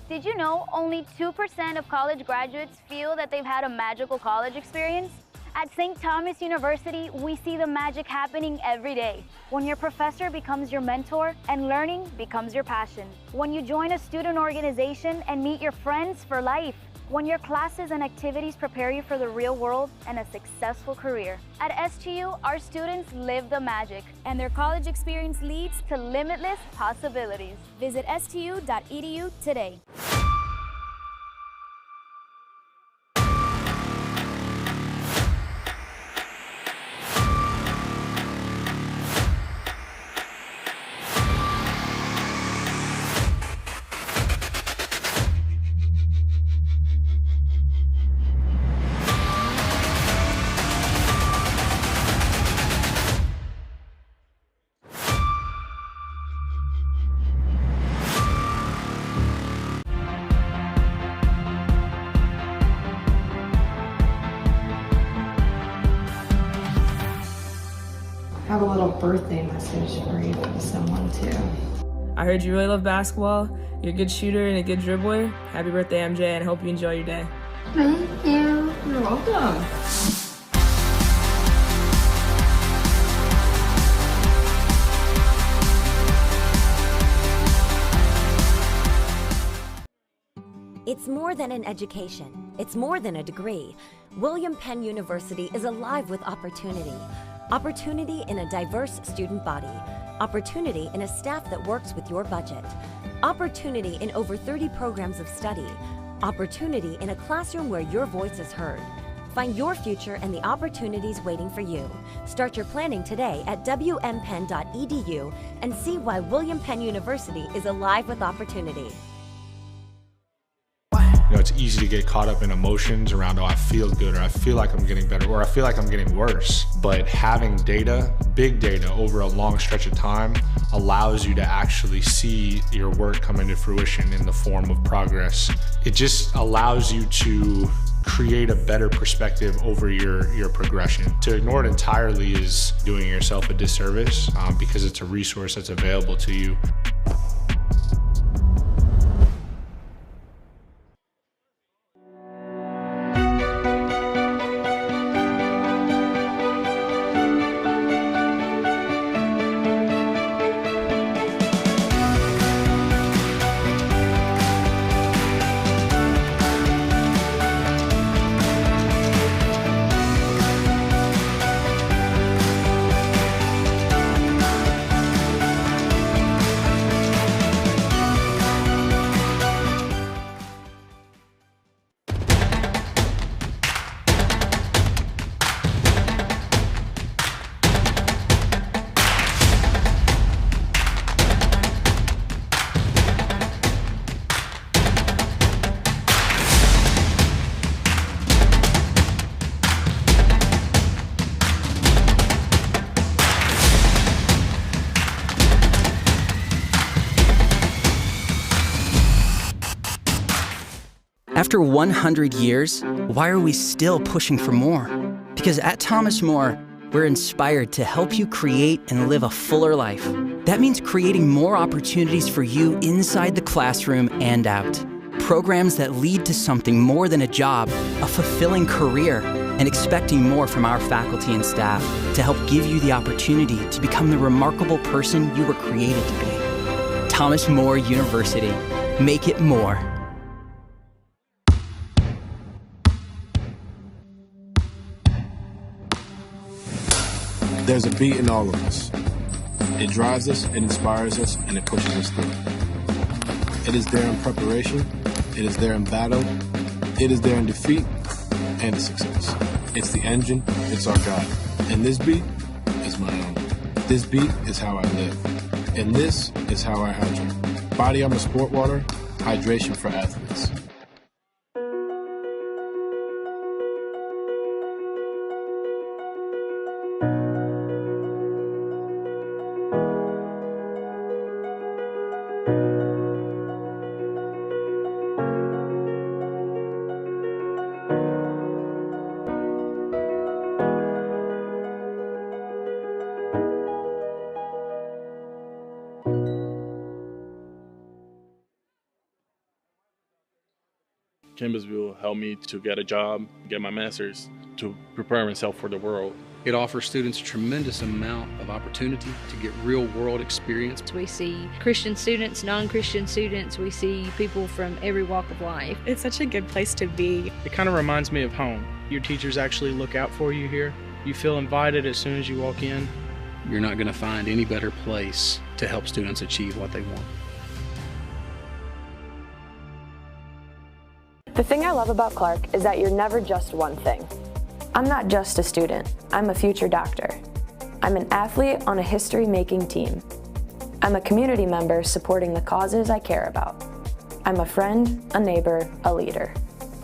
Did you know only 2% of college graduates feel that they've had a magical college experience? At St. Thomas University, we see the magic happening every day. When your professor becomes your mentor and learning becomes your passion. When you join a student organization and meet your friends for life. When your classes and activities prepare you for the real world and a successful career. At STU, our students live the magic, and their college experience leads to limitless possibilities. Visit stu.edu today. I have a little birthday message for you from someone too. I heard you really love basketball. You're a good shooter and a good dribbler. Happy birthday, MJ, and I hope you enjoy your day. Thank you. You're welcome. It's more than an education. It's more than a degree. William Penn University is alive with opportunity. Opportunity in a diverse student body. Opportunity in a staff that works with your budget. Opportunity in over 30 programs of study. Opportunity in a classroom where your voice is heard. Find your future and the opportunities waiting for you. Start your planning today at wmpenn.edu and see why William Penn University is alive with opportunity. You know, it's easy to get caught up in emotions around, oh, I feel good, or I feel like I'm getting better, or I feel like I'm getting worse. But having data, big data over a long stretch of time allows you to actually see your work come into fruition in the form of progress. It just allows you to create a better perspective over your progression. To ignore it entirely is doing yourself a disservice because it's a resource that's available to you. After 100 years, why are we still pushing for more? Because at Thomas More, we're inspired to help you create and live a fuller life. That means creating more opportunities for you inside the classroom and out. Programs that lead to something more than a job, a fulfilling career, and expecting more from our faculty and staff to help give you the opportunity to become the remarkable person you were created to be. Thomas More University. Make it more. There's a beat in all of us. It drives us, it inspires us, and it pushes us through. It is there in preparation, it is there in battle, it is there in defeat and success. It's the engine, it's our guide. And this beat is my own. This beat is how I live. And this is how I hydrate. Body Armor Sport Water, hydration for athletes. Campbellsville helped me to get a job, get my master's, to prepare myself for the world. It offers students a tremendous amount of opportunity to get real-world experience. We see Christian students, non-Christian students. We see people from every walk of life. It's such a good place to be. It kind of reminds me of home. Your teachers actually look out for you here. You feel invited as soon as you walk in. You're not going to find any better place to help students achieve what they want. The thing I love about Clark is that you're never just one thing. I'm not just a student, I'm a future doctor. I'm an athlete on a history-making team. I'm a community member supporting the causes I care about. I'm a friend, a neighbor, a leader.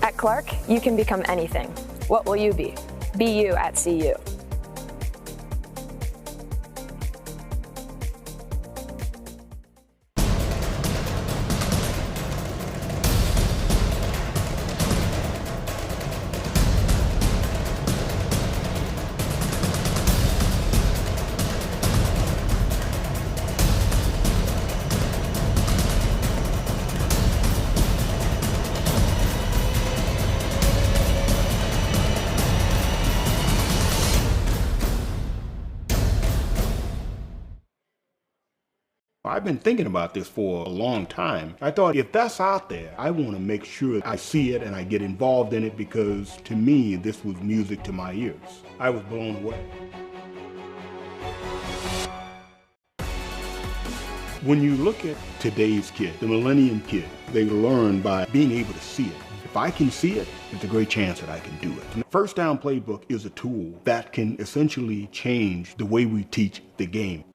At Clark, you can become anything. What will you be? Be you at CU. I've been thinking about this for a long time. I thought if that's out there, I want to make sure I see it and I get involved in it because to me, this was music to my ears. I was blown away. When you look at today's kid, the millennium kid, they learn by being able to see it. If I can see it, there's a great chance that I can do it. And the First Down Playbook is a tool that can essentially change the way we teach the game.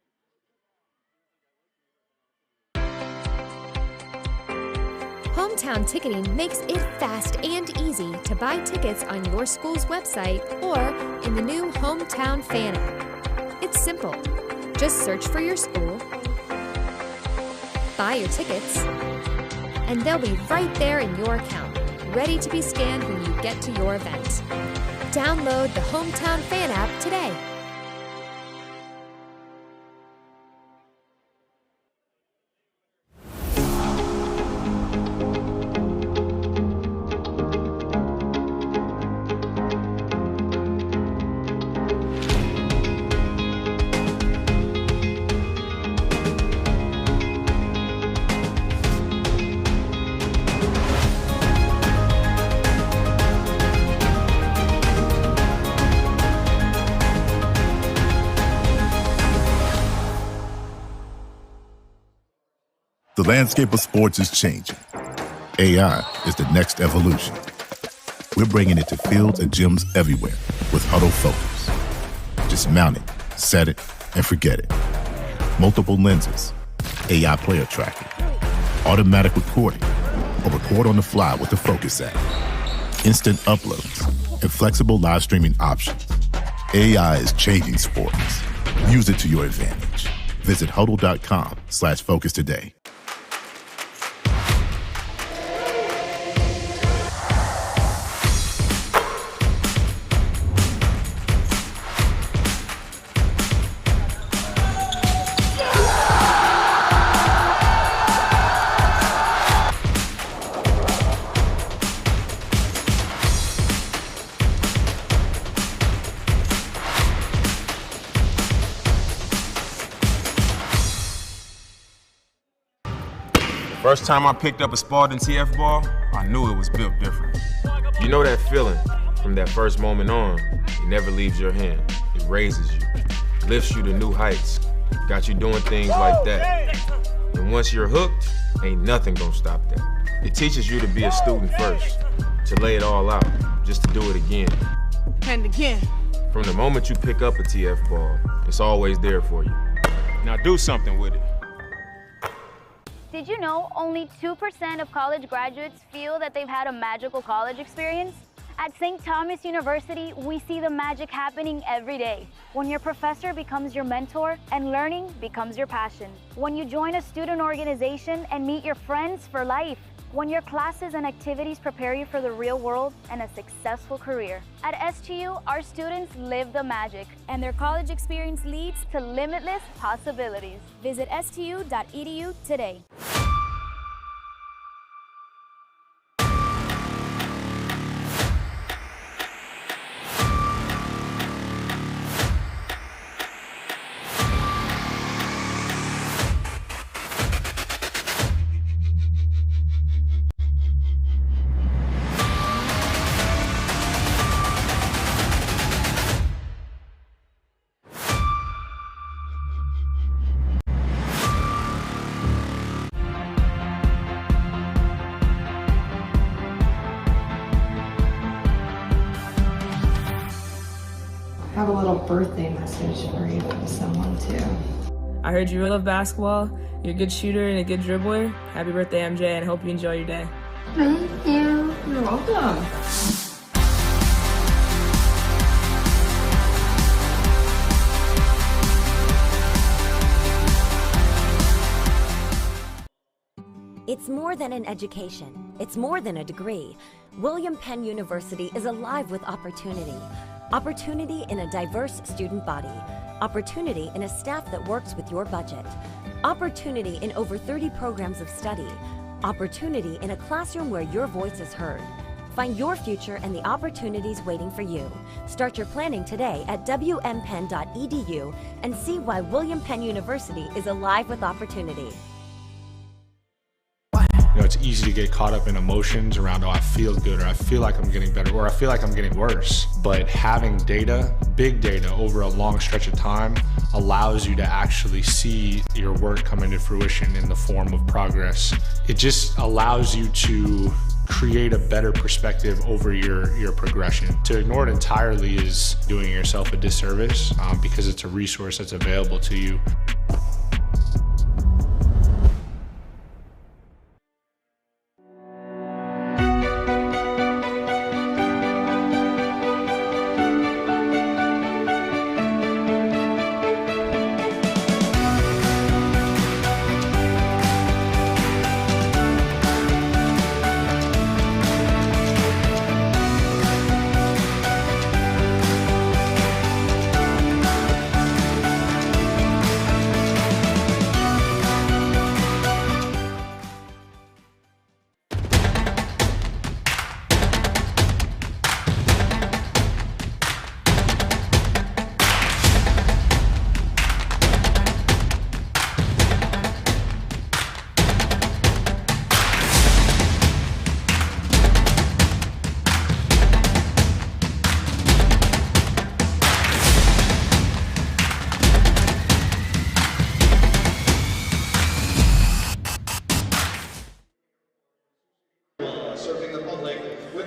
Hometown Ticketing makes it fast and easy to buy tickets on your school's website or in the new Hometown Fan app. It's simple. Just search for your school, buy your tickets, and they'll be right there in your account, ready to be scanned when you get to your event. Download the Hometown Fan app today. The landscape of sports is changing. AI is the next evolution. We're bringing it to fields and gyms everywhere with Huddle Focus. Just mount it, set it, and forget it. Multiple lenses, AI player tracking, automatic recording, or record on the fly with the Focus app. Instant uploads and flexible live streaming options. AI is changing sports. Use it to your advantage. Visit huddle.com/focus today. First time I picked up a Spartan TF ball, I knew it was built different. You know that feeling from that first moment on, it never leaves your hand. It raises you, lifts you to new heights, got you doing things like that. And once you're hooked, ain't nothing gonna stop that. It teaches you to be a student first, to lay it all out, just to do it again. And again. From the moment you pick up a TF ball, it's always there for you. Now do something with it. Did you know only 2% of college graduates feel that they've had a magical college experience? At St. Thomas University, we see the magic happening every day. When your professor becomes your mentor and learning becomes your passion. When you join a student organization and meet your friends for life. When your classes and activities prepare you for the real world and a successful career. At STU, our students live the magic, and their college experience leads to limitless possibilities. Visit stu.edu today. have a little birthday message for you from someone too. I heard you really love basketball. You're a good shooter and a good dribbler. Happy birthday, MJ, and I hope you enjoy your day. Thank you. You're welcome. It's more than an education. It's more than a degree. William Penn University is alive with opportunity. Opportunity in a diverse student body. Opportunity in a staff that works with your budget. Opportunity in over 30 programs of study. Opportunity in a classroom where your voice is heard. Find your future and the opportunities waiting for you. Start your planning today at wmpenn.edu and see why William Penn University is alive with opportunity. You know, it's easy to get caught up in emotions around, oh, I feel good, or I feel like I'm getting better, or I feel like I'm getting worse. But having data, big data over a long stretch of time allows you to actually see your work come into fruition in the form of progress. It just allows you to create a better perspective over your progression. To ignore it entirely is doing yourself a disservice because it's a resource that's available to you.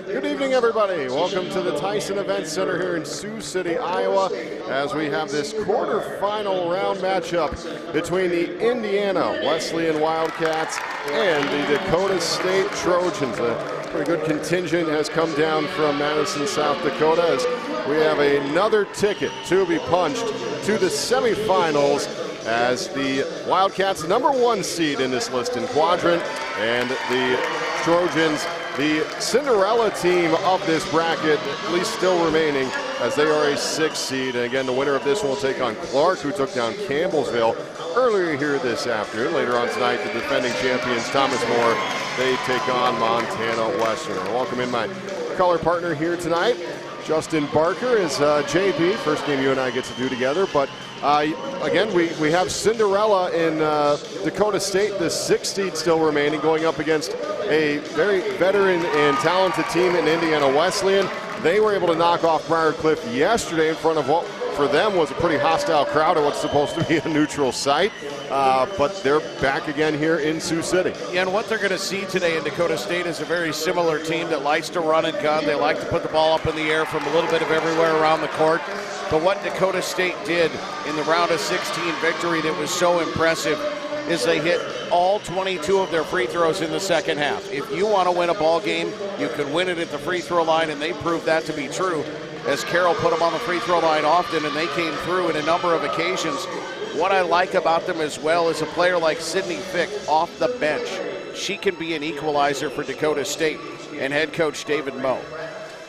Good evening, everybody. Welcome to the Tyson Event Center here in Sioux City, Iowa, as we have this quarterfinal round matchup between the Indiana Wesleyan Wildcats and the Dakota State Trojans. A pretty good contingent has come down from Madison, South Dakota, as we have another ticket to be punched to the semifinals, as the Wildcats, #1 seed in this list in quadrant, and the Trojans, the Cinderella team of this bracket, at least still remaining, as they are a 6th seed. And again, the winner of this one will take on Clark, who took down Campbellsville earlier here this afternoon. Later on tonight, the defending champions, Thomas More, they take on Montana Western. I welcome in my color partner here tonight. Justin Barker is JB, first game you and I get to do together. But again, we have Cinderella in Dakota State, the 6th seed still remaining, going up against a very veteran and talented team in Indiana Wesleyan. They were able to knock off Briarcliff yesterday in front of what for them was a pretty hostile crowd at what's supposed to be a neutral site. But they're back again here in Sioux City. Yeah, and what they're going to see today in Dakota State is a very similar team that likes to run and gun. They like to put the ball up in the air from a little bit of everywhere around the court. But what Dakota State did in the round of 16 victory that was so impressive is they hit all 22 of their free throws in the second half. If you want to win a ball game, you can win it at the free throw line, and they proved that to be true, as Carroll put them on the free throw line often, and they came through in a number of occasions. What I like about them as well is a player like Sydney Fick off the bench. She can be an equalizer for Dakota State and head coach David Moe.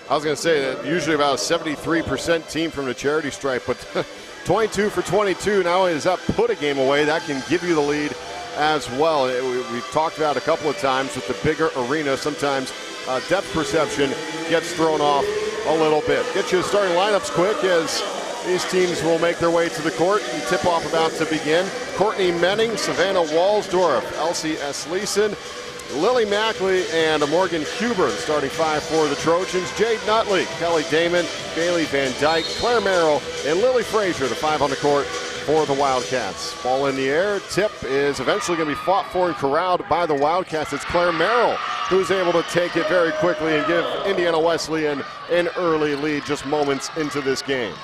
I was going to say that usually about a 73% team from the charity stripe, but 22 for 22 now is that put a game away. That can give you the lead as well. We've talked about a couple of times with the bigger arena, sometimes depth perception gets thrown off a little bit. Get you starting lineups quick as these teams will make their way to the court. And tip-off about to begin. Courtney Menning, Savannah Walsdorf, Elsie S. Leeson, Lily Mackley, and Morgan Huber, the starting 5 for the Trojans. Jade Nutley, Kelly Damon, Bailey Van Dyke, Claire Merrill, and Lily Frazier, the 5 on the court for the Wildcats. Ball in the air. Tip is eventually going to be fought for and corralled by the Wildcats. It's Claire Merrill who's able to take it very quickly and give Indiana Wesleyan an early lead just moments into this game.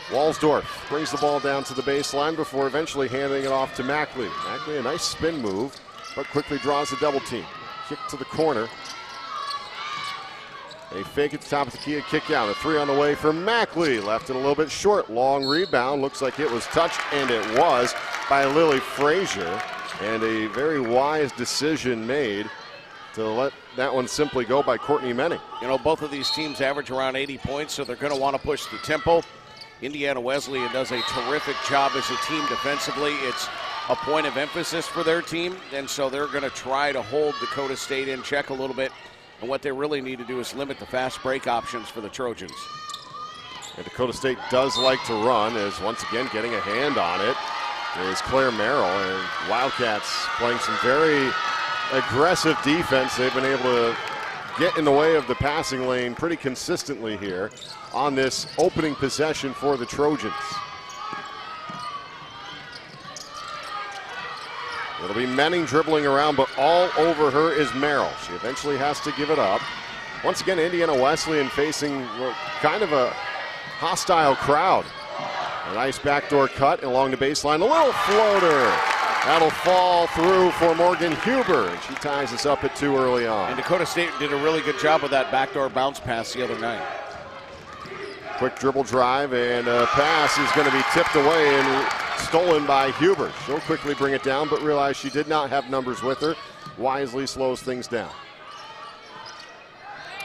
Walsdorf brings the ball down to the baseline before eventually handing it off to Mackley. Mackley, a nice spin move, but quickly draws a double team. Kick to the corner. A fake at the top of the key, a kick out. A three on the way for Mackley. Left it a little bit short. Long rebound. Looks like it was touched, and it was by Lily Frazier. And a very wise decision made to let that one simply go by Courtney Menning. You know, both of these teams average around 80 points, so they're going to want to push the tempo. Indiana Wesleyan does a terrific job as a team defensively. It's a point of emphasis for their team, and so they're going to try to hold Dakota State in check a little bit. And what they really need to do is limit the fast break options for the Trojans. And Dakota State does like to run, as once again getting a hand on it is Claire Merrill. And Wildcats playing some very aggressive defense. They've been able to get in the way of the passing lane pretty consistently here on this opening possession for the Trojans. It'll be Menning dribbling around, but all over her is Merrill. She eventually has to give it up. Once again, Indiana Wesleyan facing kind of a hostile crowd. A nice backdoor cut along the baseline. A little floater. That'll fall through for Morgan Huber, and she ties us up at 2 early on. And Dakota State did a really good job with that backdoor bounce pass the other night. Quick dribble drive, and a pass is going to be tipped away and stolen by Huber. She'll quickly bring it down, but realize she did not have numbers with her. Wisely slows things down.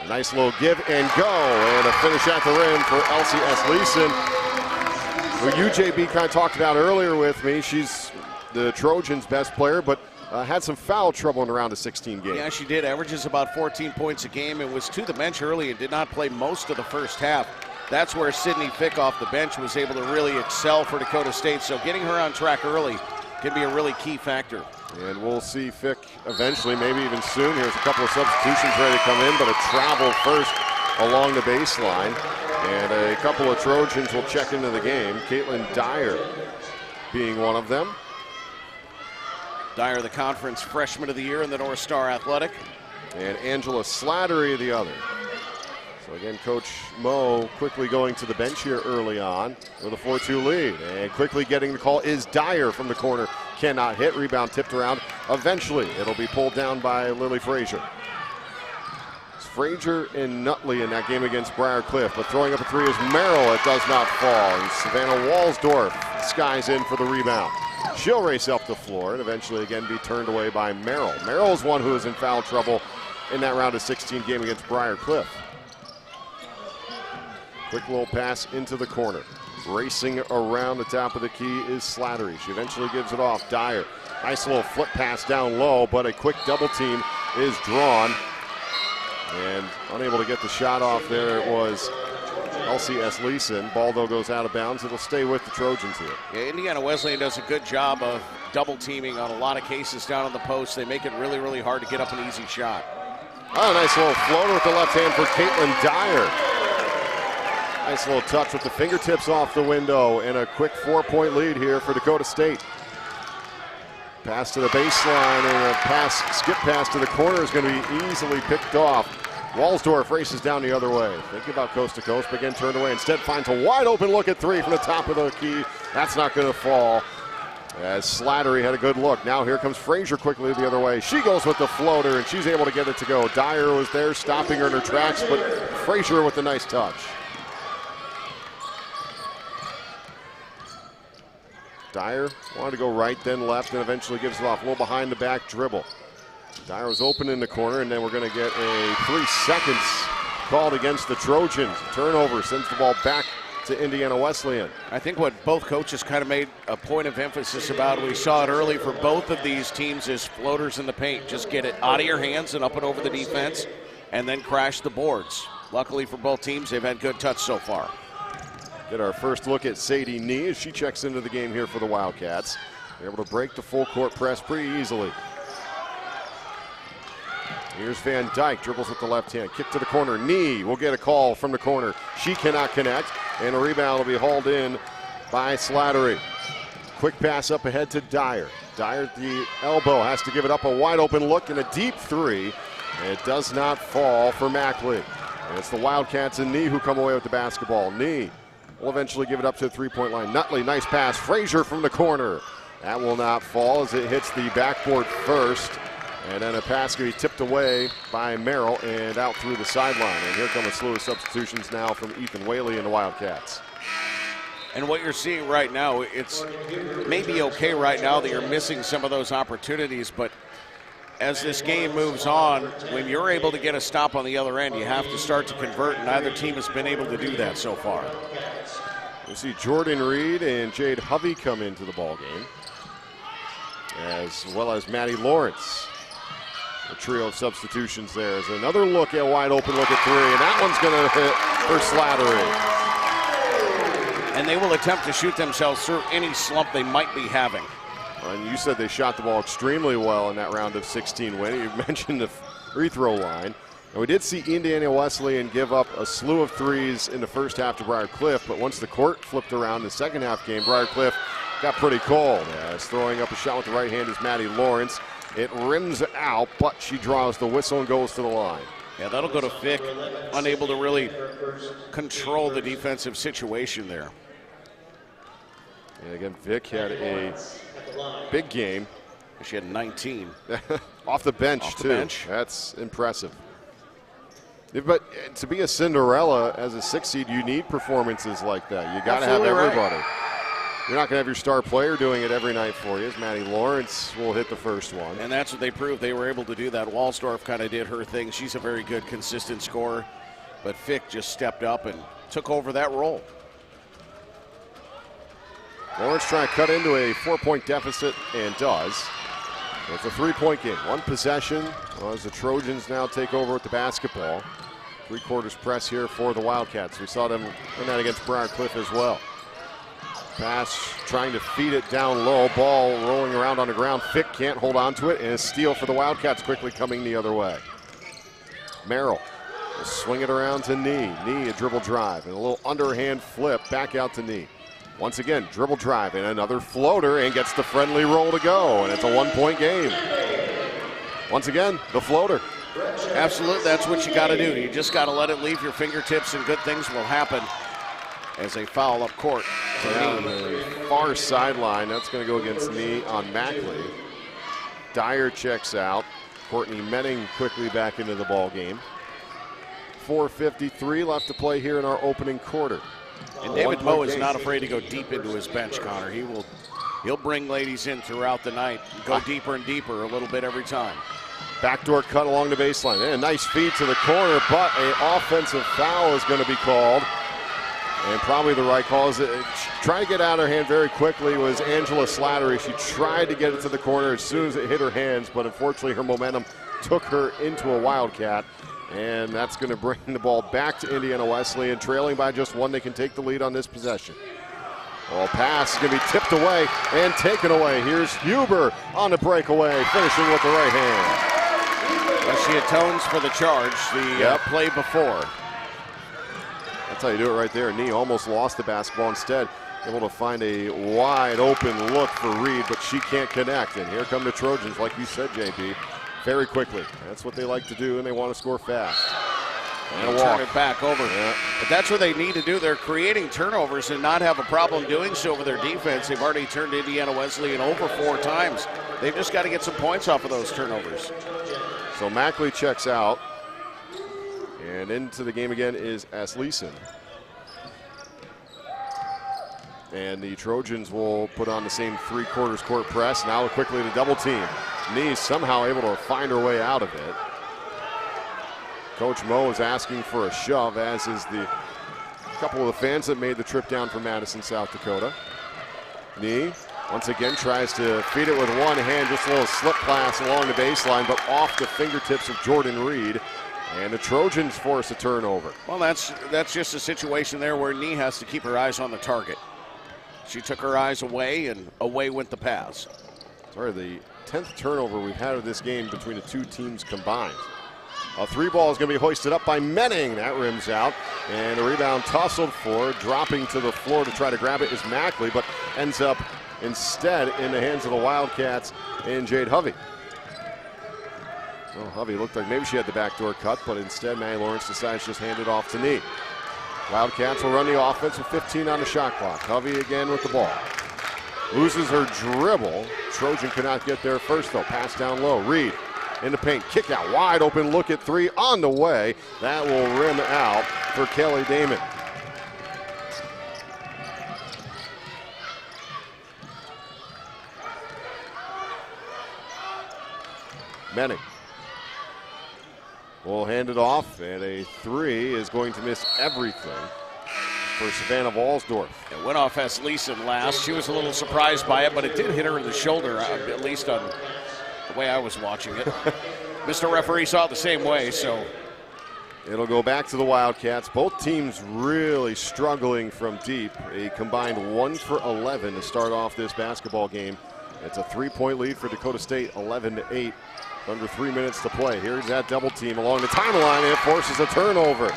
A nice little give and go, and a finish at the rim for LCS Leeson, who UJB kind of talked about earlier with me. She's the Trojans' best player, but had some foul trouble in the round of 16 game. Yeah, she did. Averages about 14 points a game and was to the bench early and did not play most of the first half. That's where Sydney Fick off the bench was able to really excel for Dakota State. So getting her on track early can be a really key factor. And we'll see Fick eventually, maybe even soon. Here's a couple of substitutions ready to come in, but a travel first along the baseline. And a couple of Trojans will check into the game. Caitlin Dyer being one of them. Dyer, the conference freshman of the year in the North Star Athletic. And Angela Slattery, the other. So again, Coach Moe quickly going to the bench here early on with a 4-2 lead. And quickly getting the call is Dyer from the corner. Cannot hit. Rebound tipped around. Eventually, it'll be pulled down by Lily Frazier. It's Frazier and Nutley in that game against Briarcliff. But throwing up a three is Merrill. It does not fall. And Savannah Walsdorf skies in for the rebound. She'll race up the floor and eventually again be turned away by Merrill. Merrill is one who is in foul trouble in that round of 16 game against Briarcliff. Quick little pass into the corner. Racing around the top of the key is Slattery. She eventually gives it off. Dyer. Nice little flip pass down low, but a quick double team is drawn. And unable to get the shot off there, it was LCS Leeson. Ball though goes out of bounds. It'll stay with the Trojans here. Yeah, Indiana Wesleyan does a good job of double teaming on a lot of cases down on the post. They make it really, really hard to get up an easy shot. Oh, nice little floater with the left hand for Caitlin Dyer. Nice little touch with the fingertips off the window, and a quick 4-point lead here for Dakota State. Pass to the baseline, and a skip pass to the corner is going to be easily picked off. Walsdorf races down the other way. Thinking about coast to coast, but again turned away. Instead finds a wide open look at three from the top of the key. That's not going to fall, as Slattery had a good look. Now here comes Frazier quickly the other way. She goes with the floater, and she's able to get it to go. Dyer was there stopping her in her tracks, but Frazier with a nice touch. Dyer wanted to go right, then left, and eventually gives it off. A little behind the back dribble. Dyer was open in the corner, and then we're going to get a 3 seconds called against the Trojans. Turnover sends the ball back to Indiana Wesleyan. I think what both coaches kind of made a point of emphasis about, we saw it early for both of these teams, is floaters in the paint. Just get it out of your hands and up and over the defense, and then crash the boards. Luckily for both teams, they've had good touch so far. Get our first look at Sadie Nee as she checks into the game here for the Wildcats. They're able to break the full court press pretty easily. Here's Van Dyke, dribbles with the left hand, kick to the corner. Nee will get a call from the corner. She cannot connect, and a rebound will be hauled in by Slattery. Quick pass up ahead to Dyer. Dyer at the elbow has to give it up, a wide open look and a deep three. It does not fall for Mackley. And it's the Wildcats and Nee who come away with the basketball. Nee will eventually give it up to the three-point line. Nutley, nice pass. Frazier from the corner. That will not fall as it hits the backboard first. And then a pass can be tipped away by Merrill and out through the sideline. And here come a slew of substitutions now from Ethan Whaley and the Wildcats. And what you're seeing right now, it's maybe okay right now that you're missing some of those opportunities, but as this game moves on, when you're able to get a stop on the other end, you have to start to convert, and neither team has been able to do that so far. We see Jordan Reed and Jade Hovey come into the ball game, as well as Maddie Lawrence. A trio of substitutions there. As another look at wide open look at three, and that one's going to hit for Slattery. And they will attempt to shoot themselves through any slump they might be having. And you said they shot the ball extremely well in that round of 16 win. You mentioned the free throw line. And we did see Indiana Wesleyan give up a slew of threes in the first half to Briar Cliff, but once the court flipped around in the second half game, Briar Cliff got pretty cold. As throwing up a shot with the right hand is Maddie Lawrence. It rims out, but she draws the whistle and goes to the line. Yeah, that'll go to Fick, unable to really control the defensive situation there. And again, Vic had a big game. She had 19. Off the bench, Off the too. bench. That's impressive. But to be a Cinderella as a 6 seed, you need performances like that. You got to have everybody. Right. You're not going to have your star player doing it every night for you, as Maddie Lawrence will hit the first one. And that's what they proved. They were able to do that. Walsdorf kind of did her thing. She's a very good, consistent scorer. But Fick just stepped up and took over that role. Lawrence trying to cut into a 4-point deficit, and does. It's a 3-point game. One possession as the Trojans now take over with the basketball. 3/4 press here for the Wildcats. We saw them in that against Briar Cliff as well. Pass trying to feed it down low. Ball rolling around on the ground. Fick can't hold on to it, and a steal for the Wildcats quickly coming the other way. Merrill will swing it around to Knee. Knee a dribble drive and a little underhand flip back out to Knee. Once again, dribble drive and another floater, and gets the friendly roll to go, and it's a 1-point game. Once again, the floater. Absolutely, that's what you got to do. You just got to let it leave your fingertips, and good things will happen as they foul up court. Down the far sideline, that's going to go against Knee on Mackley. Dyer checks out. Courtney Menning quickly back into the ball game. 4:53 left to play here in our opening quarter. And David Moe is not afraid to go deep into his bench, Connor. He'll bring ladies in throughout the night, go deeper and deeper a little bit every time. Backdoor cut along the baseline. And a nice feed to the corner, but an offensive foul is going to be called. And probably the right call. Trying to get out of her hand very quickly was Angela Slattery. She tried to get it to the corner as soon as it hit her hands, but unfortunately her momentum took her into a Wildcat. And that's going to bring the ball back to Indiana Wesleyan, trailing by just one. They can take the lead on this possession. Well, pass is going to be tipped away and taken away. Here's Huber on the breakaway, finishing with the right hand. Well, she atones for the charge, the play before. That's how you do it right there. Knee almost lost the basketball. Instead, able to find a wide open look for Reed, but she can't connect. And here come the Trojans, like you said, JB. Very quickly. That's what they like to do, and they want to score fast. And turn it back over. Yeah. But that's what they need to do. They're creating turnovers and not have a problem doing so with their defense. They've already turned Indiana Wesleyan over 4 times. They've just got to get some points off of those turnovers. So Mackley checks out. And into the game again is Asleason. And the Trojans will put on the same 3/4 court press. Now quickly to double team. Knee somehow able to find her way out of it. Coach Moe is asking for a shove, as is the couple of the fans that made the trip down from Madison, South Dakota. Knee once again tries to feed it with one hand, just a little slip pass along the baseline, but off the fingertips of Jordan Reed. And the Trojans force a turnover. Well, that's just a situation there where Knee has to keep her eyes on the target. She took her eyes away, and away went the pass. Sorry, the 10th turnover we've had of this game between the two teams combined. A 3-ball is going to be hoisted up by Menning. That rims out. And a rebound tussled for. Dropping to the floor to try to grab it is Mackley, but ends up instead in the hands of the Wildcats and Jade Hovey. Well, Hovey looked like maybe she had the backdoor cut, but instead Maddie Lawrence decides to just hand it off to Knee. Wildcats will run the offense with 15 on the shot clock. Hovey again with the ball. Loses her dribble. Trojan cannot get there first, though. Pass down low. Reed in the paint. Kick out. Wide open look at three on the way. That will rim out for Kelly Damon. Menning will hand it off, and a three is going to miss everything for Savannah Walsdorf. It went off Asleason last. She was a little surprised by it, but it did hit her in the shoulder, at least on the way I was watching it. Mr. Referee saw it the same way, so. It'll go back to the Wildcats. Both teams really struggling from deep. A combined 1 for 11 to start off this basketball game. It's a 3-point lead for Dakota State, 11-8. Under 3 minutes to play. Here's that double team along the timeline. It forces a turnover.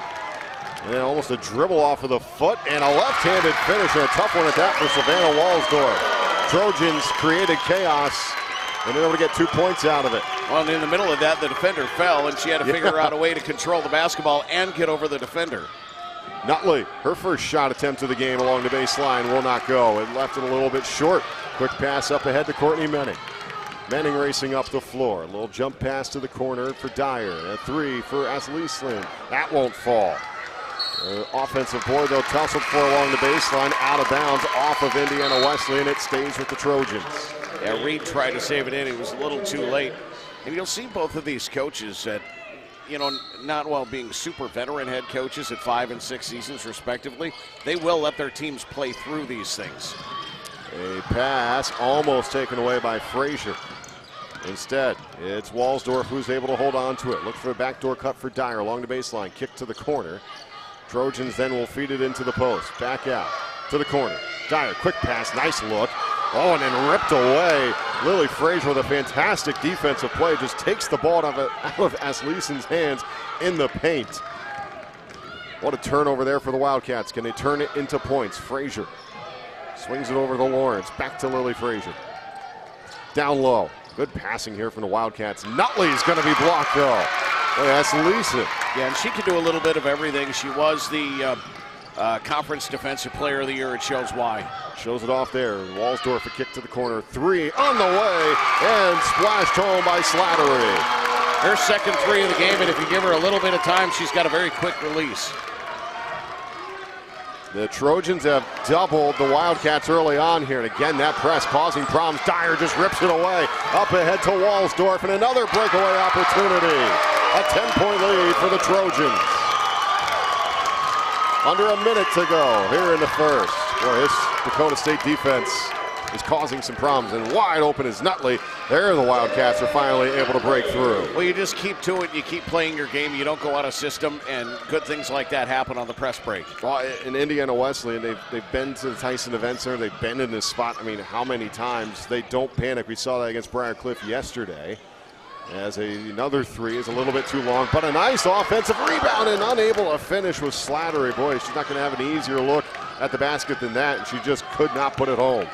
And then almost a dribble off of the foot and a left-handed finish, and a tough one at that for Savannah Walsdorf. Trojans created chaos and they're able to get 2 points out of it. Well, in the middle of that, the defender fell, and she had to figure out a way to control the basketball and get over the defender. Nutley, her first shot attempt of the game along the baseline will not go. It left it a little bit short. Quick pass up ahead to Courtney Menning. Menning racing up the floor. A little jump pass to the corner for Dyer. A three for Asleason. That won't fall. Offensive board, though, tussled for along the baseline, out of bounds, off of Indiana Wesleyan. It stays with the Trojans. Yeah, Reed tried to save it in. He was a little too late. And you'll see both of these coaches that, you know, not while being super veteran head coaches at 5 and 6 seasons respectively, they will let their teams play through these things. A pass almost taken away by Frazier. Instead, it's Walsdorf who's able to hold on to it. Look for a backdoor cut for Dyer along the baseline. Kick to the corner. Trojans then will feed it into the post. Back out to the corner. Dyer, quick pass, nice look. Oh, and then ripped away. Lily Frazier with a fantastic defensive play. Just takes the ball out of Asleason's hands in the paint. What a turnover there for the Wildcats. Can they turn it into points? Frazier swings it over to Lawrence. Back to Lily Frazier. Down low. Good passing here from the Wildcats. Nutley's going to be blocked, though. That's Lisa. Yeah, and she can do a little bit of everything. She was the Conference Defensive Player of the Year. It shows why. Shows it off there. Walsdorf a kick to the corner. Three on the way, and splashed home by Slattery. Her second three of the game, and if you give her a little bit of time, she's got a very quick release. The Trojans have doubled the Wildcats early on here, and again, that press causing problems. Dyer just rips it away. Up ahead to Walsdorf, and another breakaway opportunity. A 10-point lead for the Trojans. Under a minute to go here in the first. Boy, this Dakota State defense is causing some problems, and wide open is Nutley. There the Wildcats are finally able to break through. Well, you just keep to it, you keep playing your game, you don't go out of system, and good things like that happen on the press break. Well, in Indiana Wesleyan, they've been to the Tyson Event Center, they've been in this spot, I mean, how many times? They don't panic. We saw that against Briar Cliff yesterday. As another three is a little bit too long, but a nice offensive rebound, and unable to finish with Slattery. Boy, she's not going to have an easier look at the basket than that, and she just could not put it home.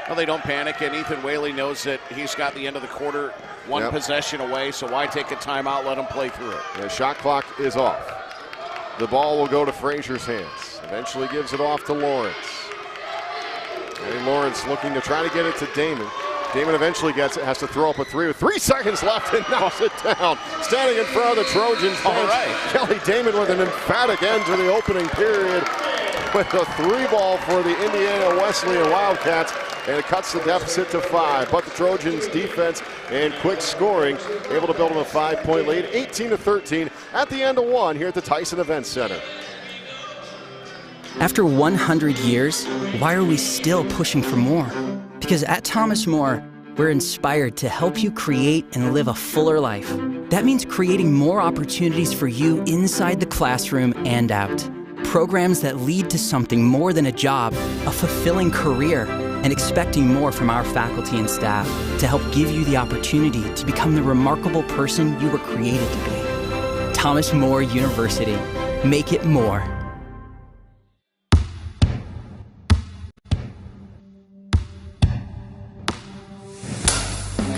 Well, they don't panic, and Ethan Whaley knows that he's got the end of the quarter one possession away, so why take a timeout, let him play through it. The shot clock is off. The ball will go to Frazier's hands. Eventually gives it off to Lawrence. And Lawrence looking to try to get it to Damon. Damon eventually gets it, has to throw up a three with 3 seconds left and knocks it down. Standing in front of the Trojans bench, all right. Kelly Damon with an emphatic end to the opening period with a 3-ball for the Indiana Wesleyan Wildcats, and it cuts the deficit to 5. But the Trojans' defense and quick scoring able to build them a 5-point lead, 18-13 at the end of 1 here at the Tyson Event Center. After 100 years, why are we still pushing for more? Because at Thomas More, we're inspired to help you create and live a fuller life. That means creating more opportunities for you inside the classroom and out. Programs that lead to something more than a job, a fulfilling career, and expecting more from our faculty and staff to help give you the opportunity to become the remarkable person you were created to be. Thomas More University. Make it more.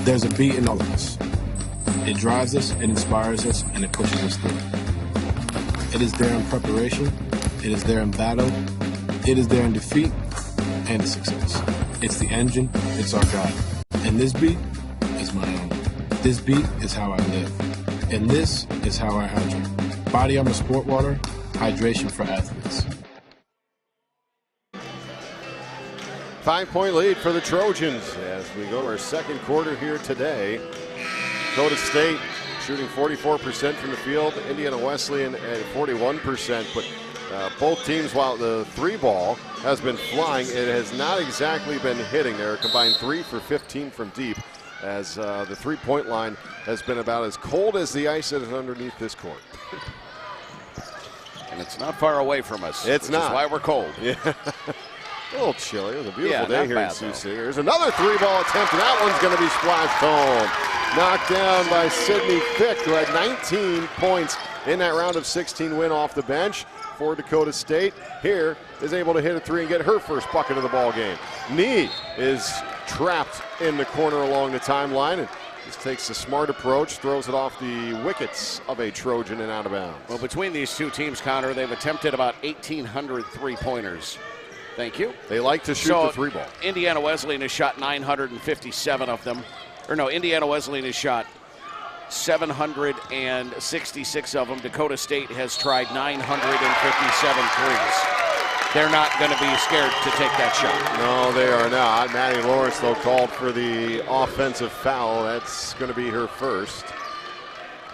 There's a beat in all of us. It drives us, it inspires us, and it pushes us through. It is there in preparation. It is there in battle. It is there in defeat and success. It's the engine. It's our drive. And this beat is my own. This beat is how I live. And this is how I hydrate. Body Armor Sport Water, hydration for athletes. 5-point lead for the Trojans as we go to our second quarter here today. Dakota State shooting 44% from the field, Indiana Wesleyan at 41%, but both teams, while the three ball has been flying, it has not exactly been hitting. They're a combined 3 for 15 from deep, as the three-point line has been about as cold as the ice that is underneath this court. And it's not far away from us. It's not. Which is why we're cold. Yeah. A little chilly. It was a beautiful day here in Sioux City. There's another three-ball attempt, and that one's going to be splashed home. Knocked down by Sydney Fick, who had 19 points in that round of 16 win off the bench for Dakota State. Here is able to hit a three and get her first bucket of the ball game. Nee is trapped in the corner along the timeline, and just takes a smart approach, throws it off the wickets of a Trojan and out of bounds. Well, between these two teams, Connor, they've attempted about 1,800 three-pointers. Thank you. They like to shoot the three ball. Indiana Wesleyan has shot 957 of them. Or no, Indiana Wesleyan has shot 766 of them. Dakota State has tried 957 threes. They're not going to be scared to take that shot. No, they are not. Maddie Lawrence, though, called for the offensive foul. That's going to be her first.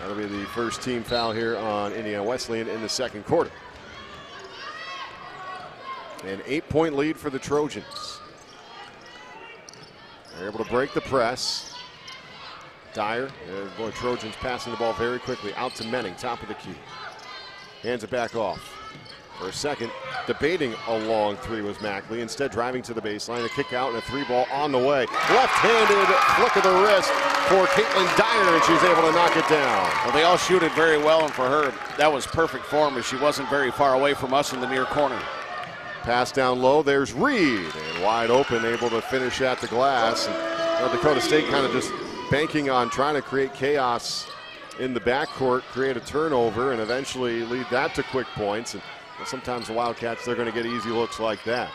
That'll be the first team foul here on Indiana Wesleyan in the second quarter. An 8-point lead for the Trojans. They're able to break the press. Dyer, boy, Trojans passing the ball very quickly out to Menning, top of the key. Hands it back off. For a second, debating a long three was Mackley. Instead, driving to the baseline, a kick out and a three ball on the way. Left-handed flick of the wrist for Caitlin Dyer, and she's able to knock it down. Well, they all shoot it very well, and for her, that was perfect form as she wasn't very far away from us in the near corner. Pass down low, there's Reed, and wide open, able to finish at the glass. And Dakota State kind of just banking on trying to create chaos in the backcourt, create a turnover, and eventually lead that to quick points. And sometimes the Wildcats, they're going to get easy looks like that.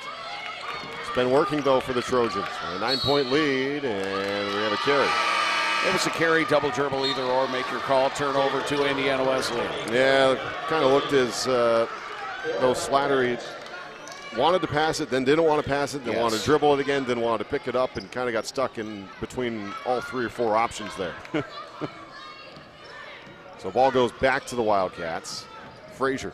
It's been working, though, for the Trojans. A 9-point lead, and we have a carry. It was a carry, double dribble, either or, make your call, turnover to Indiana Wesleyan. Yeah, kind of looked as though Slattery wanted to pass it, then didn't want to pass it, then wanted to dribble it again, then wanted to pick it up, and kind of got stuck in between all 3 or 4 options there. So ball goes back to the Wildcats. Frazier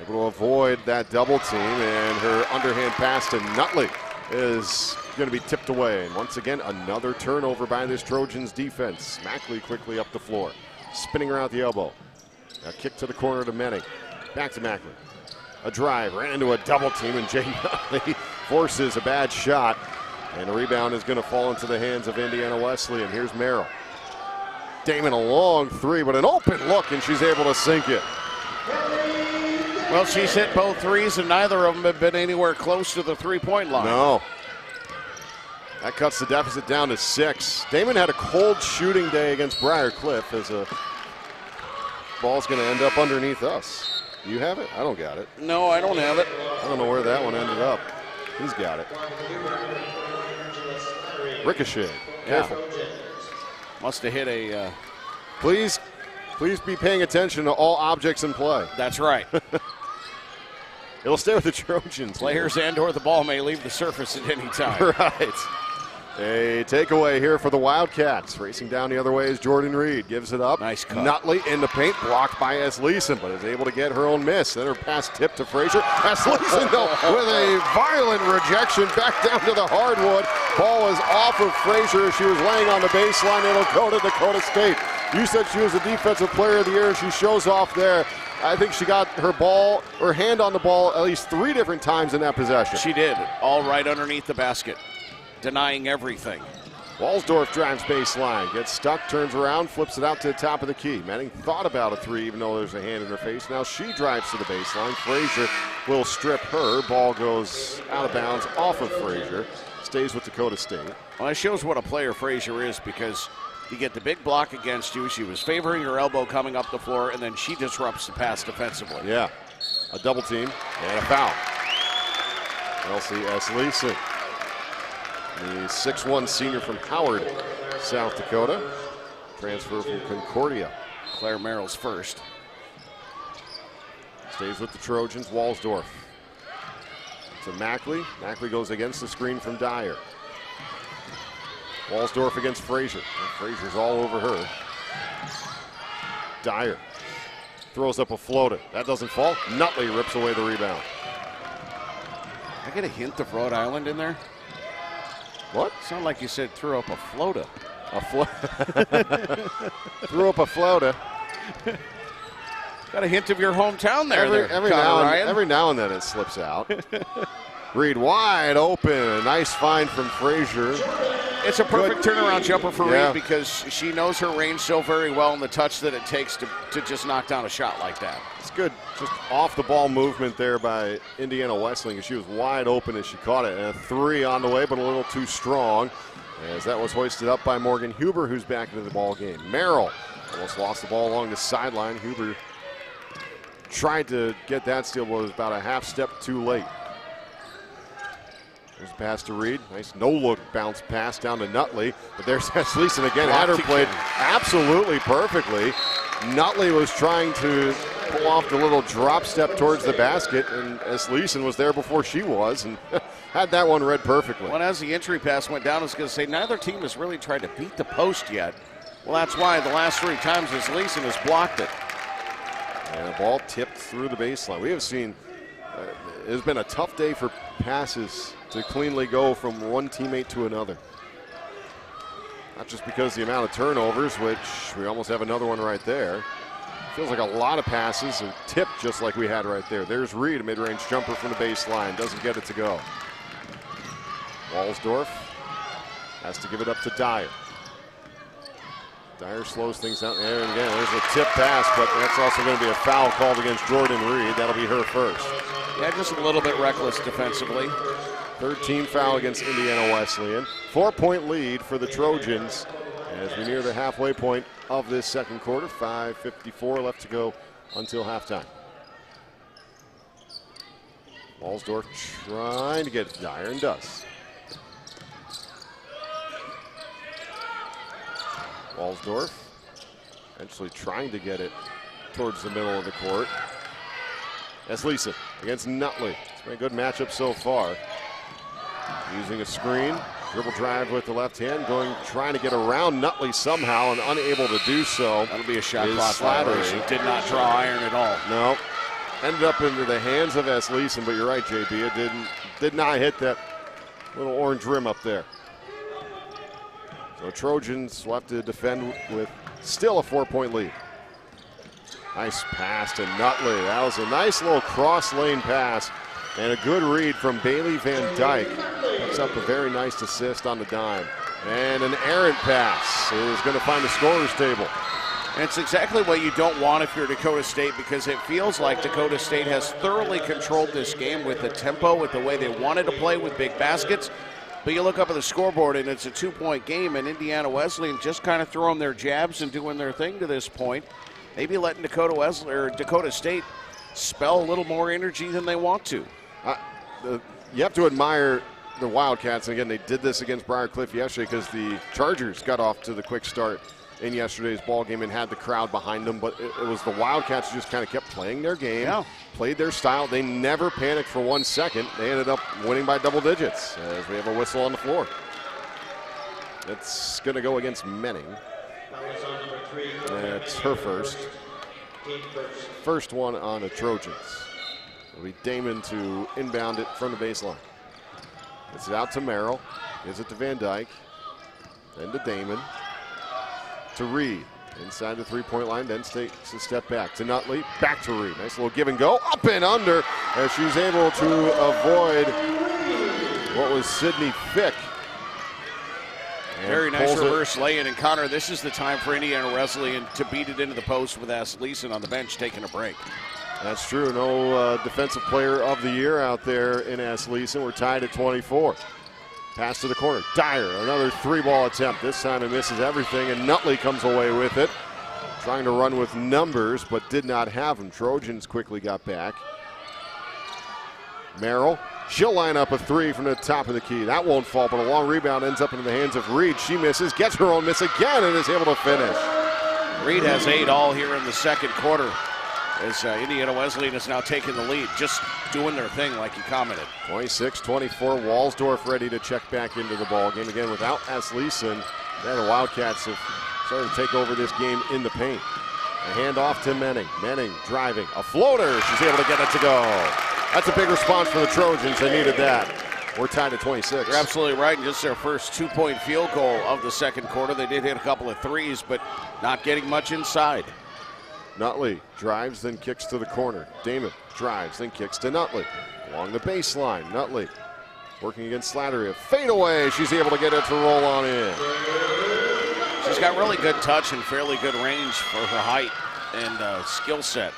able to avoid that double team, and her underhand pass to Nutley is going to be tipped away. And once again, another turnover by this Trojans defense. Mackley quickly up the floor, spinning around the elbow. A kick to the corner to Menning. Back to Mackley. A drive, ran into a double team, and Jay Nutley forces a bad shot. And the rebound is going to fall into the hands of Indiana Wesleyan. Here's Merrill. Damon a long three, but an open look, and she's able to sink it. Well, she's hit both threes, and neither of them have been anywhere close to the three-point line. No. That cuts the deficit down to 6. Damon had a cold shooting day against Briar Cliff, as a ball's going to end up underneath us. You have it? I don't got it. No, I don't have it. I don't know where that one ended up. He's got it. Ricochet. Careful. Yeah. Must have hit a... Please be paying attention to all objects in play. That's right. It'll stay with the Trojans. Players and or the ball may leave the surface at any time. Right. A takeaway here for the Wildcats. Racing down the other way is Jordan Reed. Gives it up. Nice cut. Nutley in the paint, blocked by Esleason, but is able to get her own miss. Then her pass tipped to Frazier. Esleason, though, with a violent rejection back down to the hardwood. Ball is off of Frazier as she was laying on the baseline. It'll go to Dakota State. You said she was the defensive player of the year. She shows off there. I think she got her hand on the ball at least 3 different times in that possession. She did, all right underneath the basket. Denying everything. Walsdorf drives baseline, gets stuck, turns around, flips it out to the top of the key. Manning thought about a 3, even though there's a hand in her face. Now she drives to the baseline. Frazier will strip her. Ball goes out of bounds off of Frazier. Stays with Dakota State. Well, it shows what a player Frazier is, because You get the big block against you. She was favoring her elbow coming up the floor, and then she disrupts the pass defensively. Yeah, a double team and a foul. Elsie Esleeson, the 6'1" senior from Howard, South Dakota. Transfer from Concordia. Claire Merrill's first. Stays with the Trojans, Walsdorf. To Mackley. Mackley goes against the screen from Dyer. Walsdorf against Frazier. Frazier's all over her. Dyer throws up a floater. That doesn't fall. Nutley rips away the rebound. I get a hint of Rhode Island in there. What? Sounded like you said threw up a floater. Threw up a floater. Got a hint of your hometown there. Every now and then it slips out. Reed wide open. Nice find from Frazier. It's a perfect turnaround jumper for Reed because she knows her range so very well and the touch that it takes to just knock down a shot like that. It's good. Just off the ball movement there by Indiana Wesleyan. She was wide open as she caught it. And a three on the way, but a little too strong, as that was hoisted up by Morgan Huber, who's back into the ball game. Merrill almost lost the ball along the sideline. Huber tried to get that steal, but was about a half step too late. There's a pass to Reed. Nice no-look bounce pass down to Nutley. But there's Esleeson again. Had her played absolutely perfectly. Nutley was trying to pull off the little drop step towards the basket, and Esleeson was there before she was and had that one read perfectly. Well, as the entry pass went down, I was going to say neither team has really tried to beat the post yet. Well, that's why the last three times Esleeson has blocked it. And the ball tipped through the baseline. We have seen it has been a tough day for passes to cleanly go from one teammate to another. Not just because of the amount of turnovers, which we almost have another one right there. Feels like a lot of passes are tipped just like we had right there. There's Reed, a mid-range jumper from the baseline. Doesn't get it to go. Walsdorf has to give it up to Dyer. Dyer slows things down. And again, there's a tip pass, but that's also going to be a foul called against Jordan Reed. That'll be her first. Yeah, just a little bit reckless defensively. Third team foul against Indiana Wesleyan. 4-point lead for the Trojans as we near the halfway point of this second quarter. 5:54 left to go until halftime. Walsdorf trying to get it to Dyer and does. Walsdorf eventually trying to get it towards the middle of the court. Esleeson against Nutley. It's been a good matchup so far. Using a screen, dribble drive with the left hand, trying to get around Nutley somehow and unable to do so. That'll be a shot clock violation. Did not draw iron at all. No. Ended up into the hands of Esleeson, but you're right, JB. It did not hit that little orange rim up there. So Trojans will have to defend with still a 4-point lead. Nice pass to Nutley. That was a nice little cross-lane pass and a good read from Bailey Van Dyke. Picks up a very nice assist on the dime. And an errant pass is going to find the scorer's table. And it's exactly what you don't want if you're Dakota State, because it feels like Dakota State has thoroughly controlled this game with the tempo, with the way they wanted to play with big baskets. But you look up at the scoreboard and it's a 2-point game, and Indiana Wesleyan just kind of throwing their jabs and doing their thing to this point. Maybe letting Dakota State spell a little more energy than they want to. You have to admire the Wildcats. And again, they did this against Briarcliff yesterday because the Chargers got off to the quick start in yesterday's ball game and had the crowd behind them. But it was the Wildcats who just kind of kept playing their game, played their style. They never panicked for 1 second. They ended up winning by double digits as we have a whistle on the floor. It's going to go against Menning. That's her first. First one on the Trojans. It'll be Damon to inbound it from the baseline. Gets it out to Merrill. Gives it to Van Dyke. Then to Damon. To Reed. Inside the three-point line. Then takes a step back to Nutley. Back to Reed. Nice little give and go. Up and under as she's able to avoid what was Sydney Fick. Very nice reverse lay-in. And Connor, this is the time for Indiana Wesleyan to beat it into the post with Esleeson on the bench taking a break. That's true. No defensive player of the year out there in Esleeson. We're tied at 24. Pass to the corner. Dyer, another 3-ball attempt. This time it misses everything, and Nutley comes away with it. Trying to run with numbers, but did not have them. Trojans quickly got back. Merrill, she'll line up a 3 from the top of the key. That won't fall, but a long rebound ends up into the hands of Reed. She misses, gets her own miss again, and is able to finish. Reed has 8 all here in the second quarter, as Indiana Wesleyan is now taking the lead, just doing their thing like you commented. 26-24, Walsdorf ready to check back into the ball game. Again, without Asleason, the Wildcats have started to take over this game in the paint. A handoff to Menning. Menning driving, a floater. She's able to get it to go. That's a big response for the Trojans. They needed that. We're tied at 26. You're absolutely right. Just their first 2-point field goal of the second quarter. They did hit a couple of threes, but not getting much inside. Nutley drives, then kicks to the corner. Damon drives, then kicks to Nutley. Along the baseline, Nutley working against Slattery. A fadeaway. She's able to get it to roll on in. She's got really good touch and fairly good range for her height and skill set.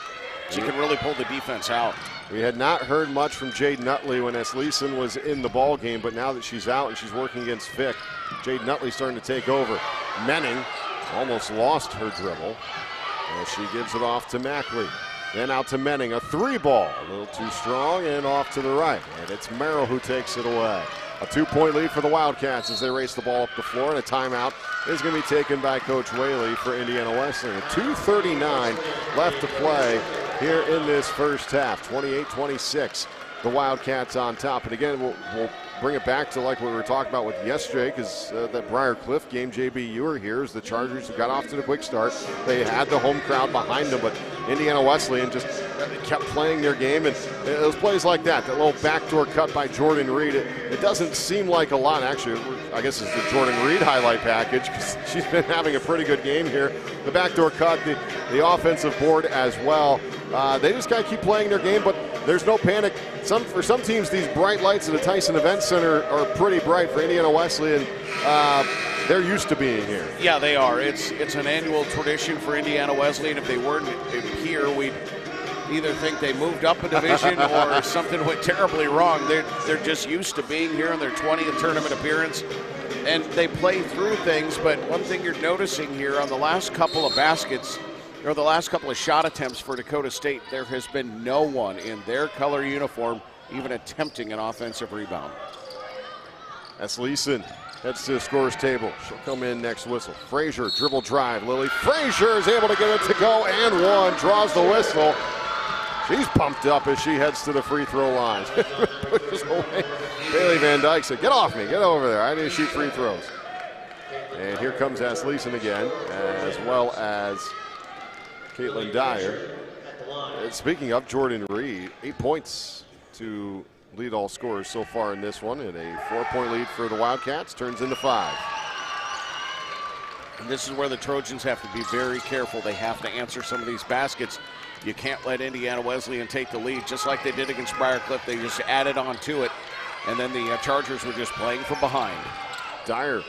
She can really pull the defense out. We had not heard much from Jade Nutley when Asleason was in the ball game, but now that she's out and she's working against Fick, Jade Nutley starting to take over. Menning almost lost her dribble, and she gives it off to Mackley. Then out to Menning, a 3-ball, a little too strong, and off to the right. And it's Merrill who takes it away. A 2-point lead for the Wildcats as they race the ball up the floor, and a timeout is going to be taken by Coach Whaley for Indiana Wesleyan. 2:39 left to play here in this first half. 28-26, the Wildcats on top. And again, we'll bring it back to like what we were talking about with yesterday, because that Briar Cliff game, JB, you were here, as the Chargers got off to the quick start. They had the home crowd behind them, but Indiana Wesleyan just kept playing their game, and it was plays like that little backdoor cut by Jordan Reed. It doesn't seem like a lot. Actually, I guess it's the Jordan Reed highlight package, because she's been having a pretty good game here. The backdoor cut, the offensive board as well. They just got to keep playing their game, but there's no panic. For some teams, these bright lights at the Tyson Event Center are pretty bright. For Indiana Wesleyan, they're used to being here. Yeah, they are. It's an annual tradition for Indiana Wesleyan. If they weren't here, we'd either think they moved up a division or something went terribly wrong. They're just used to being here in their 20th tournament appearance, and they play through things. But one thing you're noticing here on the last couple of baskets, or the last couple of shot attempts for Dakota State, there has been no one in their color uniform even attempting an offensive rebound. Asleason heads to the scorer's table. She'll come in next whistle. Frazier, dribble drive. Lily Frazier is able to get it to go, and one, draws the whistle. She's pumped up as she heads to the free throw line. Pushes away. Bailey Van Dyke said, "Get off me, get over there. I need to shoot free throws." And here comes Asleason again, as well as Caitlin Dyer. And speaking of Jordan Reed, 8 points to lead all scorers so far in this one, and a 4-point lead for the Wildcats turns into 5. And this is where the Trojans have to be very careful. They have to answer some of these baskets. You can't let Indiana Wesleyan take the lead, just like they did against Briar Cliff. They just added on to it, and then the Chargers were just playing from behind. Dyer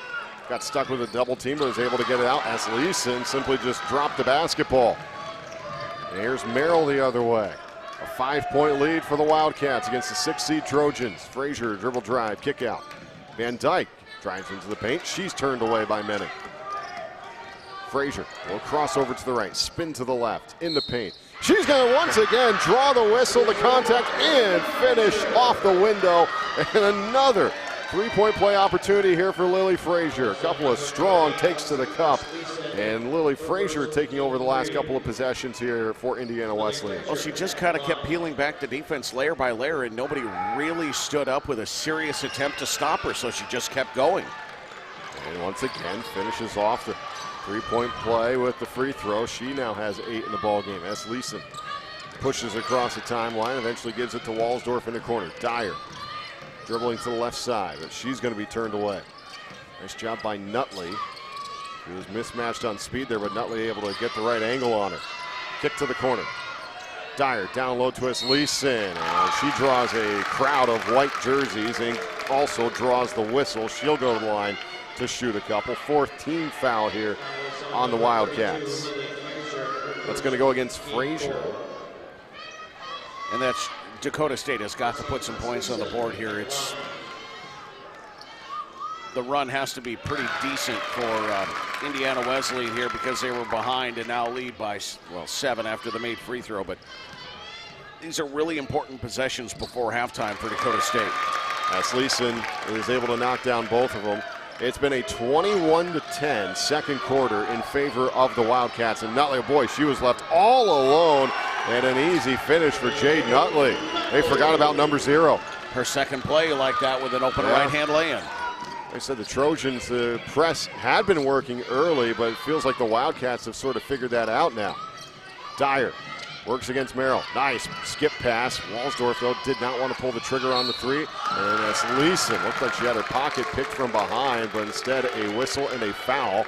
got stuck with a double team, but was able to get it out. Asleason simply just dropped the basketball. And here's Merrill the other way. A 5-point lead for the Wildcats against the 6-seed Trojans. Frazier, dribble drive, kick out. Van Dyke drives into the paint. She's turned away by Menning. Frazier will cross over to the right, spin to the left, in the paint. She's going to once again draw the whistle, the contact, and finish off the window. And another 3-point play opportunity here for Lily Frazier. A couple of strong takes to the cup. And Lily Frazier taking over the last couple of possessions here for Indiana Wesleyan. Well, she just kind of kept peeling back the defense layer by layer, and nobody really stood up with a serious attempt to stop her, so she just kept going. And once again, finishes off the 3-point play with the free throw. She now has 8 in the ball game. Asleason pushes across the timeline, eventually gives it to Walsdorf in the corner. Dyer dribbling to the left side, but she's going to be turned away. Nice job by Nutley. He was mismatched on speed there, but Nutley able to get the right angle on her. Kick to the corner. Dyer down low to Asleason, and she draws a crowd of white jerseys and also draws the whistle. She'll go to the line to shoot a couple. 4th team foul here on the Wildcats. That's going to go against Frazier. And that's Dakota State has got to put some points on the board here. the run has to be pretty decent for Indiana Wesleyan here because they were behind and now lead by, well, 7 after the made free throw. But these are really important possessions before halftime for Dakota State. As Leeson is able to knock down both of them. It's been a 21-10 second quarter in favor of the Wildcats. And Nutley, boy, she was left all alone. And an easy finish for Jade Nutley. They forgot about number 0. Her second play like that with an open right-hand lay-in. I said the Trojans, the press had been working early, but it feels like the Wildcats have sort of figured that out now. Dyer works against Merrill. Nice skip pass. Walsdorf, though, did not want to pull the trigger on the 3. And that's Leeson. Looked like she had her pocket picked from behind, but instead a whistle and a foul.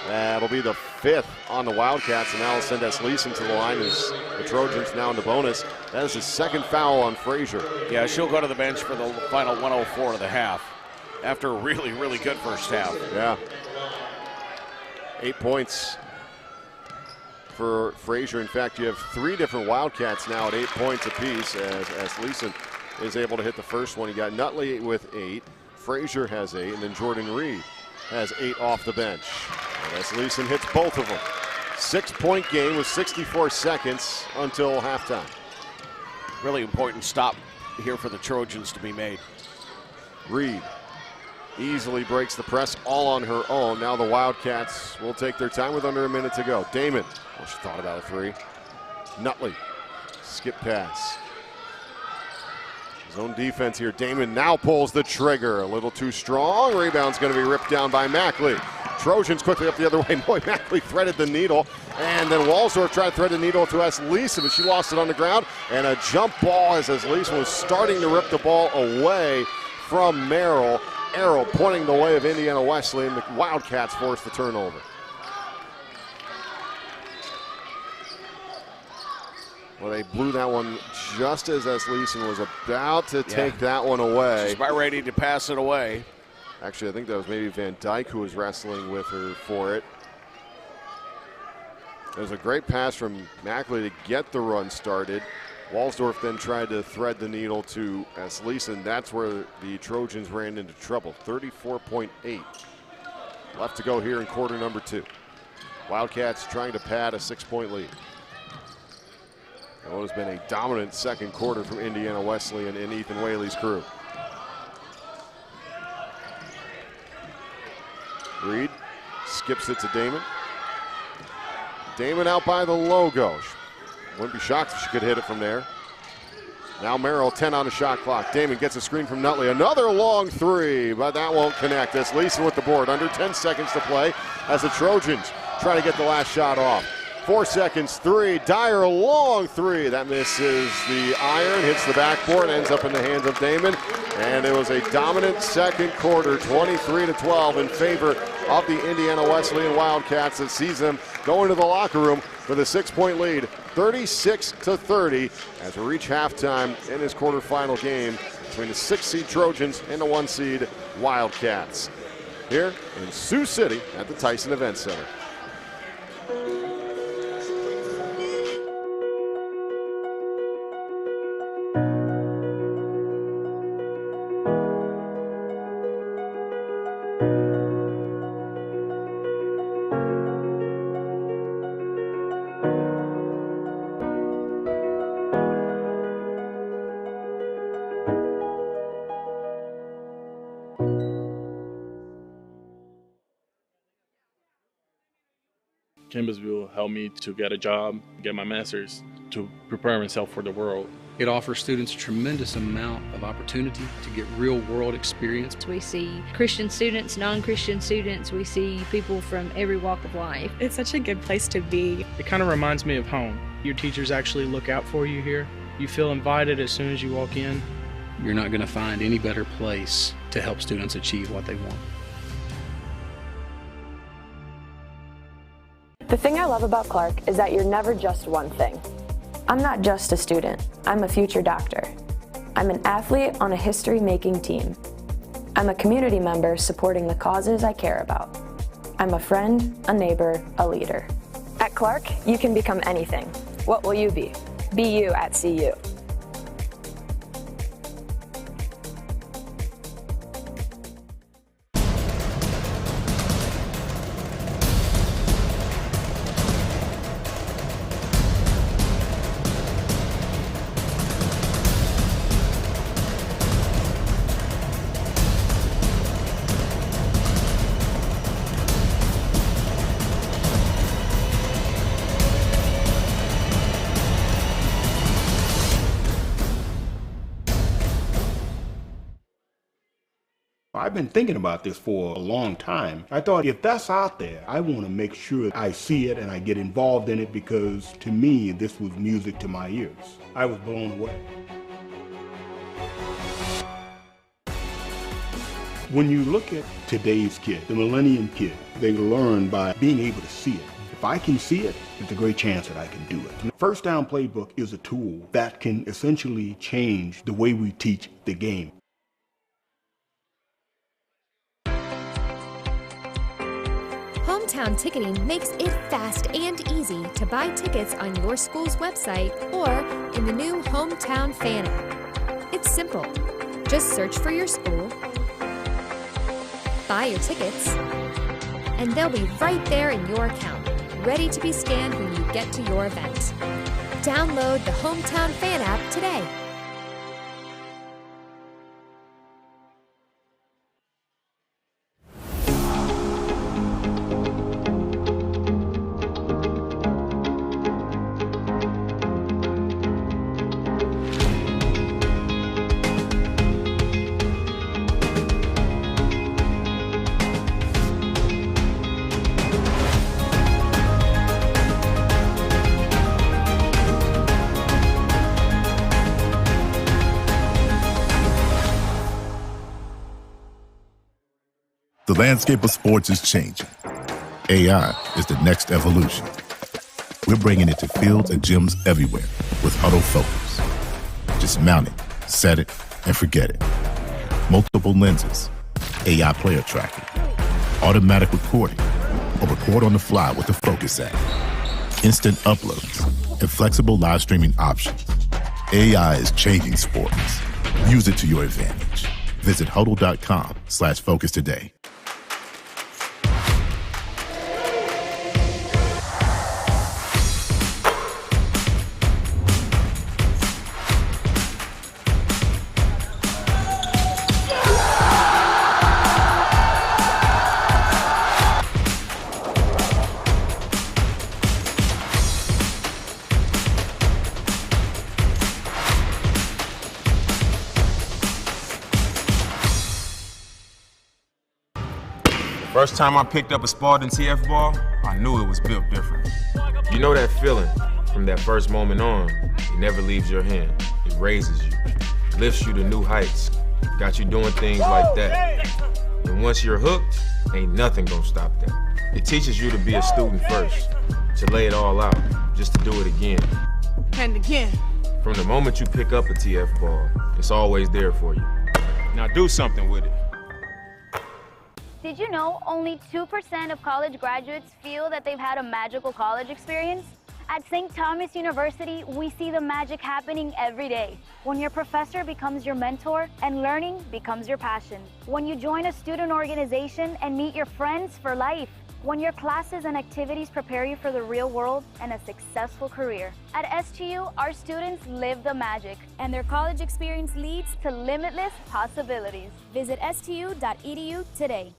That'll be the 5th on the Wildcats, and now will send us Leeson to the line as the Trojans now in the bonus. That is his second foul on Frazier. Yeah, she'll go to the bench for the final 104 of the half after a really, really good first half. Yeah. 8 points for Frazier. In fact, you have 3 different Wildcats now at 8 points apiece as Leeson is able to hit the first one. You got Nutley with 8, Frazier has 8, and then Jordan Reed has 8 off the bench. And as Leeson hits both of them. 6-point game with 64 seconds until halftime. Really important stop here for the Trojans to be made. Reed easily breaks the press all on her own. Now the Wildcats will take their time with under a minute to go. Damon, well, she thought about a 3. Nutley, skip pass. Zone defense here. Damon now pulls the trigger. A little too strong. Rebound's going to be ripped down by Mackley. Trojans quickly up the other way. Boy, Mackley threaded the needle. And then Walsdorf tried to thread the needle to S. Leeson, but she lost it on the ground. And a jump ball as Leeson was starting to rip the ball away from Merrill. Arrow pointing the way of Indiana Wesleyan. The Wildcats forced the turnover. Well, they blew that one just as Leeson was about to take that one away. She's about ready to pass it away. Actually, I think that was maybe Van Dyke who was wrestling with her for it. It was a great pass from Mackley to get the run started. Walsdorf then tried to thread the needle to S. Leeson. That's where the Trojans ran into trouble. 34.8 left to go here in quarter number 2. Wildcats trying to pad a 6-point lead. What has been a dominant second quarter from Indiana Wesleyan and Ethan Whaley's crew. Reed skips it to Damon. Damon out by the logo. Wouldn't be shocked if she could hit it from there. Now Merrill, 10 on the shot clock. Damon gets a screen from Nutley. Another long 3, but that won't connect. That's Leeson with the board. Under 10 seconds to play as the Trojans try to get the last shot off. 4 seconds, 3. Dyer, long 3. That misses the iron, hits the backboard, ends up in the hands of Damon. And it was a dominant second quarter, 23-12 in favor of the Indiana Wesleyan Wildcats that sees them go into the locker room with a 6-point lead, 36-30 as we reach halftime in this quarterfinal game between the 6-seed Trojans and the 1-seed Wildcats here in Sioux City at the Tyson Event Center. Campbellsville helped me to get a job, get my master's, to prepare myself for the world. It offers students a tremendous amount of opportunity to get real-world experience. We see Christian students, non-Christian students. We see people from every walk of life. It's such a good place to be. It kind of reminds me of home. Your teachers actually look out for you here. You feel invited as soon as you walk in. You're not going to find any better place to help students achieve what they want. The thing I love about Clark is that you're never just one thing. I'm not just a student, I'm a future doctor. I'm an athlete on a history-making team. I'm a community member supporting the causes I care about. I'm a friend, a neighbor, a leader. At Clark, you can become anything. What will you be? Be you at CU. I've been thinking about this for a long time. I thought if that's out there, I want to make sure I see it and I get involved in it because to me, this was music to my ears. I was blown away. When you look at today's kid, the millennium kid, they learn by being able to see it. If I can see it, it's a great chance that I can do it. The First Down Playbook is a tool that can essentially change the way we teach the game. Hometown Ticketing makes it fast and easy to buy tickets on your school's website or in the new Hometown Fan app. It's simple. Just search for your school, buy your tickets, and they'll be right there in your account, ready to be scanned when you get to your event. Download the Hometown Fan app today. The landscape of sports is changing. AI is the next evolution. We're bringing it to fields and gyms everywhere with Huddle Focus. Just mount it, set it, and forget it. Multiple lenses, AI player tracking, automatic recording, or record on the fly with the Focus app. Instant uploads and flexible live streaming options. AI is changing sports. Use it to your advantage. Visit huddle.com/focus today. First time I picked up a Spartan TF ball, I knew it was built different. You know that feeling from that first moment on, it never leaves your hand. It raises you, lifts you to new heights, got you doing things like that. And once you're hooked, ain't nothing gonna stop that. It teaches you to be a student first, to lay it all out, just to do it again. And again. From the moment you pick up a TF ball, it's always there for you. Now do something with it. Did you know only 2% of college graduates feel that they've had a magical college experience? At St. Thomas University, we see the magic happening every day. When your professor becomes your mentor and learning becomes your passion. When you join a student organization and meet your friends for life. When your classes and activities prepare you for the real world and a successful career. At STU, our students live the magic, and their college experience leads to limitless possibilities. Visit stu.edu today.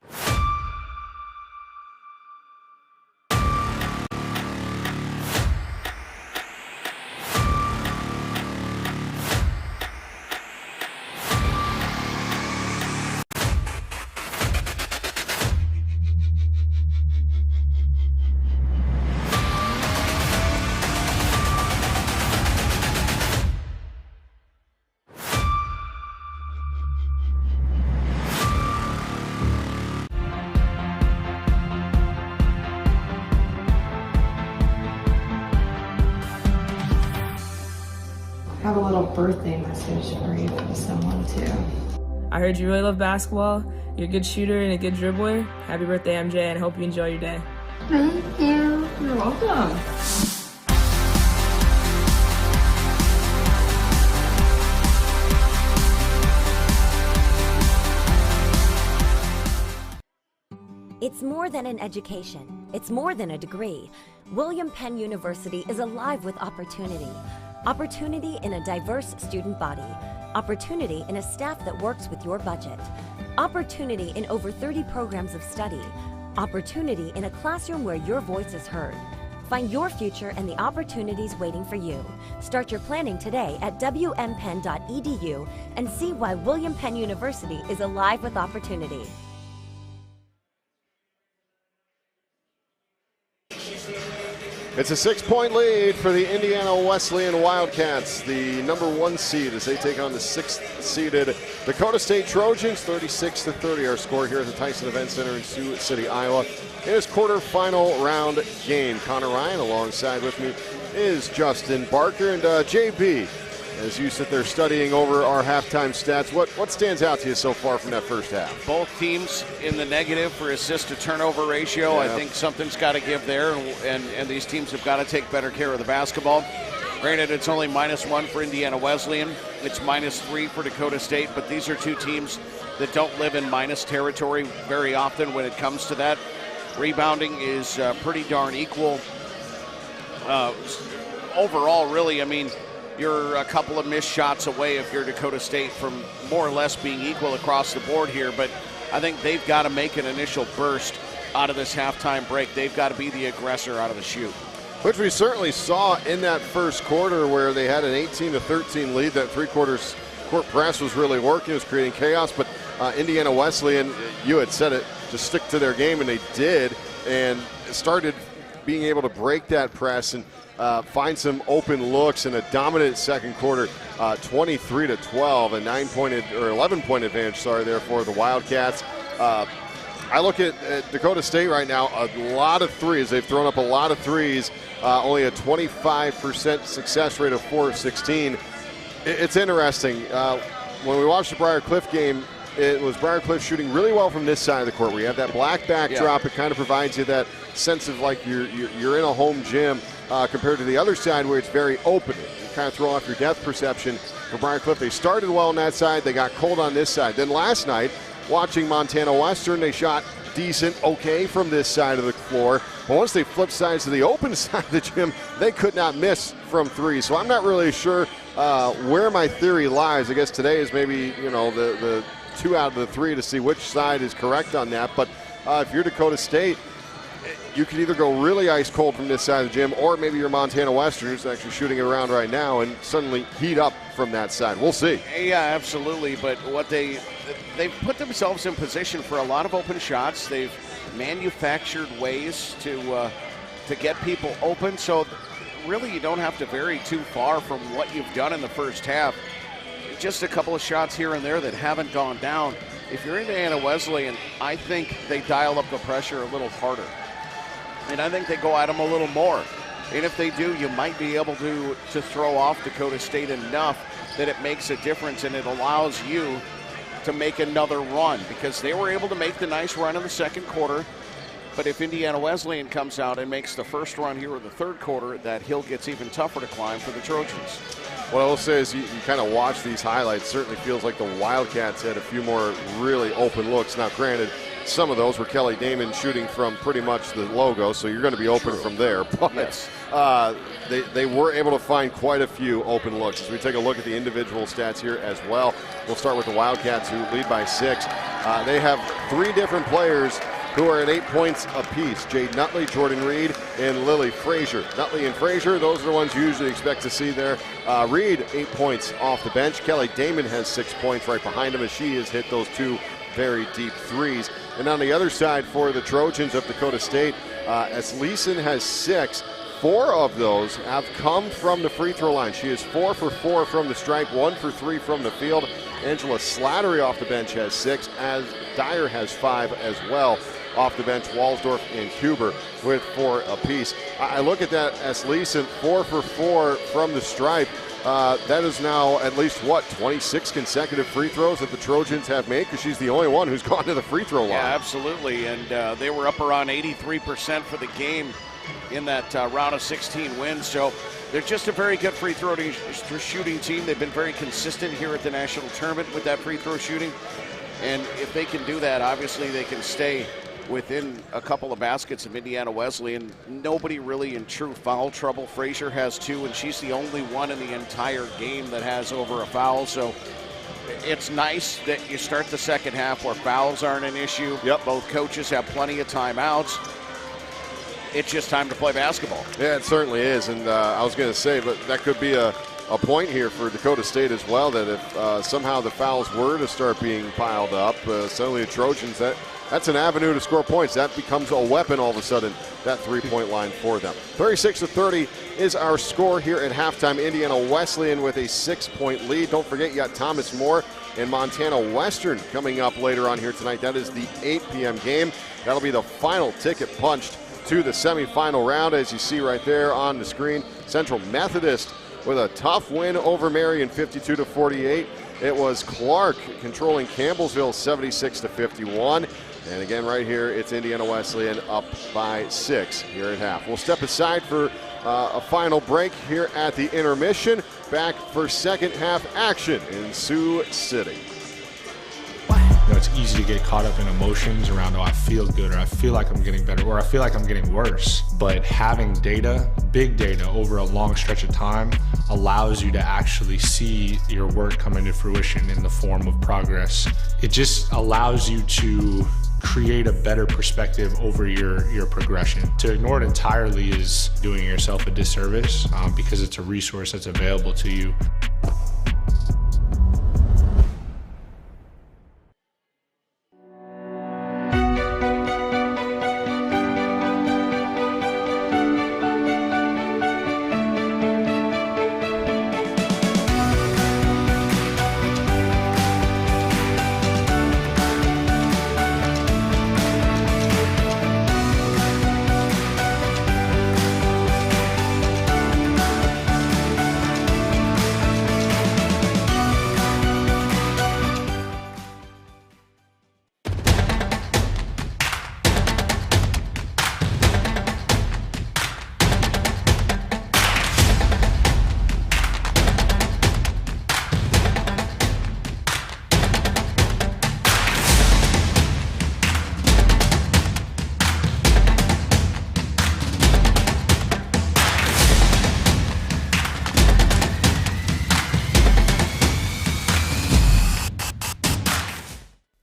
I have a little birthday message for you from someone too. I heard you really love basketball. You're a good shooter and a good dribbler. Happy birthday, MJ, and I hope you enjoy your day. Thank you. You're welcome. It's more than an education. It's more than a degree. William Penn University is alive with opportunity. Opportunity in a diverse student body. Opportunity in a staff that works with your budget. Opportunity in over 30 programs of study. Opportunity in a classroom where your voice is heard. Find your future and the opportunities waiting for you. Start your planning today at wmpenn.edu and see why William Penn University is alive with opportunity. It's a 6-point lead for the Indiana Wesleyan Wildcats, the number 1 seed, as they take on the 6th-seeded Dakota State Trojans. 36-30 our score here at the Tyson Event Center in Sioux City, Iowa. In his quarterfinal round game, Connor Ryan alongside with me is Justin Barker. And JB, as you sit there studying over our halftime stats, what stands out to you so far from that first half? Both teams in the negative for assist-to-turnover ratio. Yeah. I think something's got to give there, and these teams have got to take better care of the basketball. Granted, it's only -1 for Indiana Wesleyan. It's -3 for Dakota State, but these are two teams that don't live in minus territory very often when it comes to that. Rebounding is pretty darn equal. Overall, really, I mean, you're a couple of missed shots away if you're Dakota State from more or less being equal across the board here, but I think they've got to make an initial burst out of this halftime break. They've got to be the aggressor out of the chute. Which we certainly saw in that first quarter where they had an 18-13 lead. That three-quarters court press was really working. It was creating chaos, but Indiana Wesleyan, you had said it, just stick to their game, and they did, and started being able to break that press and find some open looks in a dominant second quarter, 23-12, a 11-point advantage, there for the Wildcats. I look at Dakota State right now, a lot of threes. They've thrown up a lot of threes, only a 25% success rate of 4 of 16. It's interesting. When we watched the Briar Cliff game, it was Briar Cliff shooting really well from this side of the court. We have that black backdrop. Yeah. It kind of provides you that sense of like you're in a home gym compared to the other side where it's very open. You kind of throw off your depth perception. For Briar Cliff, they started well on that side. They got cold on this side. Then last night, watching Montana Western, they shot decent, okay from this side of the floor. But once they flipped sides to the open side of the gym, they could not miss from three. So I'm not really sure where my theory lies. I guess today is maybe, the 2 out of the 3 to see which side is correct on that. But if you're Dakota State, you could either go really ice cold from this side of the gym, or maybe you're Montana Western, who's actually shooting it around right now, and suddenly heat up from that side. We'll see. Yeah, absolutely. But what they've put themselves in position for a lot of open shots. They've manufactured ways to get people open. So really, you don't have to vary too far from what you've done in the first half. Just a couple of shots here and there that haven't gone down. If you're Indiana Wesleyan, I think they dial up the pressure a little harder. And I think they go at them a little more. And if they do, you might be able to throw off Dakota State enough that it makes a difference and it allows you to make another run, because they were able to make the nice run in the second quarter. But if Indiana Wesleyan comes out and makes the first run here in the third quarter, that hill gets even tougher to climb for the Trojans. What I will say is you kind of watch these highlights. Certainly feels like the Wildcats had a few more really open looks. Now, granted, some of those were Kelly Damon shooting from pretty much the logo, so you're going to be open from there. But yes. They were able to find quite a few open looks. As we take a look at the individual stats here as well, we'll start with the Wildcats, who lead by 6. They have 3 different players who are at 8 points apiece. Jade Nutley, Jordan Reed, and Lily Frazier. Nutley and Frazier, those are the ones you usually expect to see there. Reed, 8 points off the bench. Kelly Damon has 6 points right behind him as she has hit those 2 very deep threes. And on the other side for the Trojans of Dakota State, as Leeson has 6, 4 of those have come from the free throw line. She is 4 for 4 from the stripe, 1 for 3 from the field. Angela Slattery off the bench has 6, as Dyer has 5 as well. Off the bench, Walsdorf and Huber with 4 apiece. I look at that as Leeson, 4 for 4 from the stripe. That is now at least, 26 consecutive free throws that the Trojans have made, because she's the only one who's gone to the free throw line. Yeah, absolutely. And they were up around 83% for the game in that round of 16 win. So they're just a very good free throw shooting team. They've been very consistent here at the national tournament with that free throw shooting. And if they can do that, obviously they can stay within a couple of baskets of Indiana Wesleyan. Nobody really in true foul trouble. Frazier has 2, and she's the only one in the entire game that has over a foul. So it's nice that you start the second half where fouls aren't an issue. Yep. Both coaches have plenty of timeouts. it's just time to play basketball. Yeah, it certainly is. And I was going to say, but that could be a point here for Dakota State as well, that if somehow the fouls were to start being piled up, suddenly the Trojans, that's an avenue to score points. That becomes a weapon all of a sudden, that three-point line for them. 36-30 is our score here at halftime. Indiana Wesleyan with a 6-point lead. Don't forget, you got Thomas More and Montana Western coming up later on here tonight. That is the 8 p.m. game. That'll be the final ticket punched to the semifinal round, as you see right there on the screen. Central Methodist with a tough win over Marion, 52-48. It was Clark controlling Campbellsville, 76-51. And again, right here, it's Indiana Wesleyan up by 6 here at half. We'll step aside for a final break here at the intermission. Back for second half action in Sioux City. You know, it's easy to get caught up in emotions around, oh, I feel good, or I feel like I'm getting better, or I feel like I'm getting worse. But having data, big data, over a long stretch of time allows you to actually see your work come into fruition in the form of progress. It just allows you to create a better perspective over your progression. To ignore it entirely is doing yourself a disservice because it's a resource that's available to you.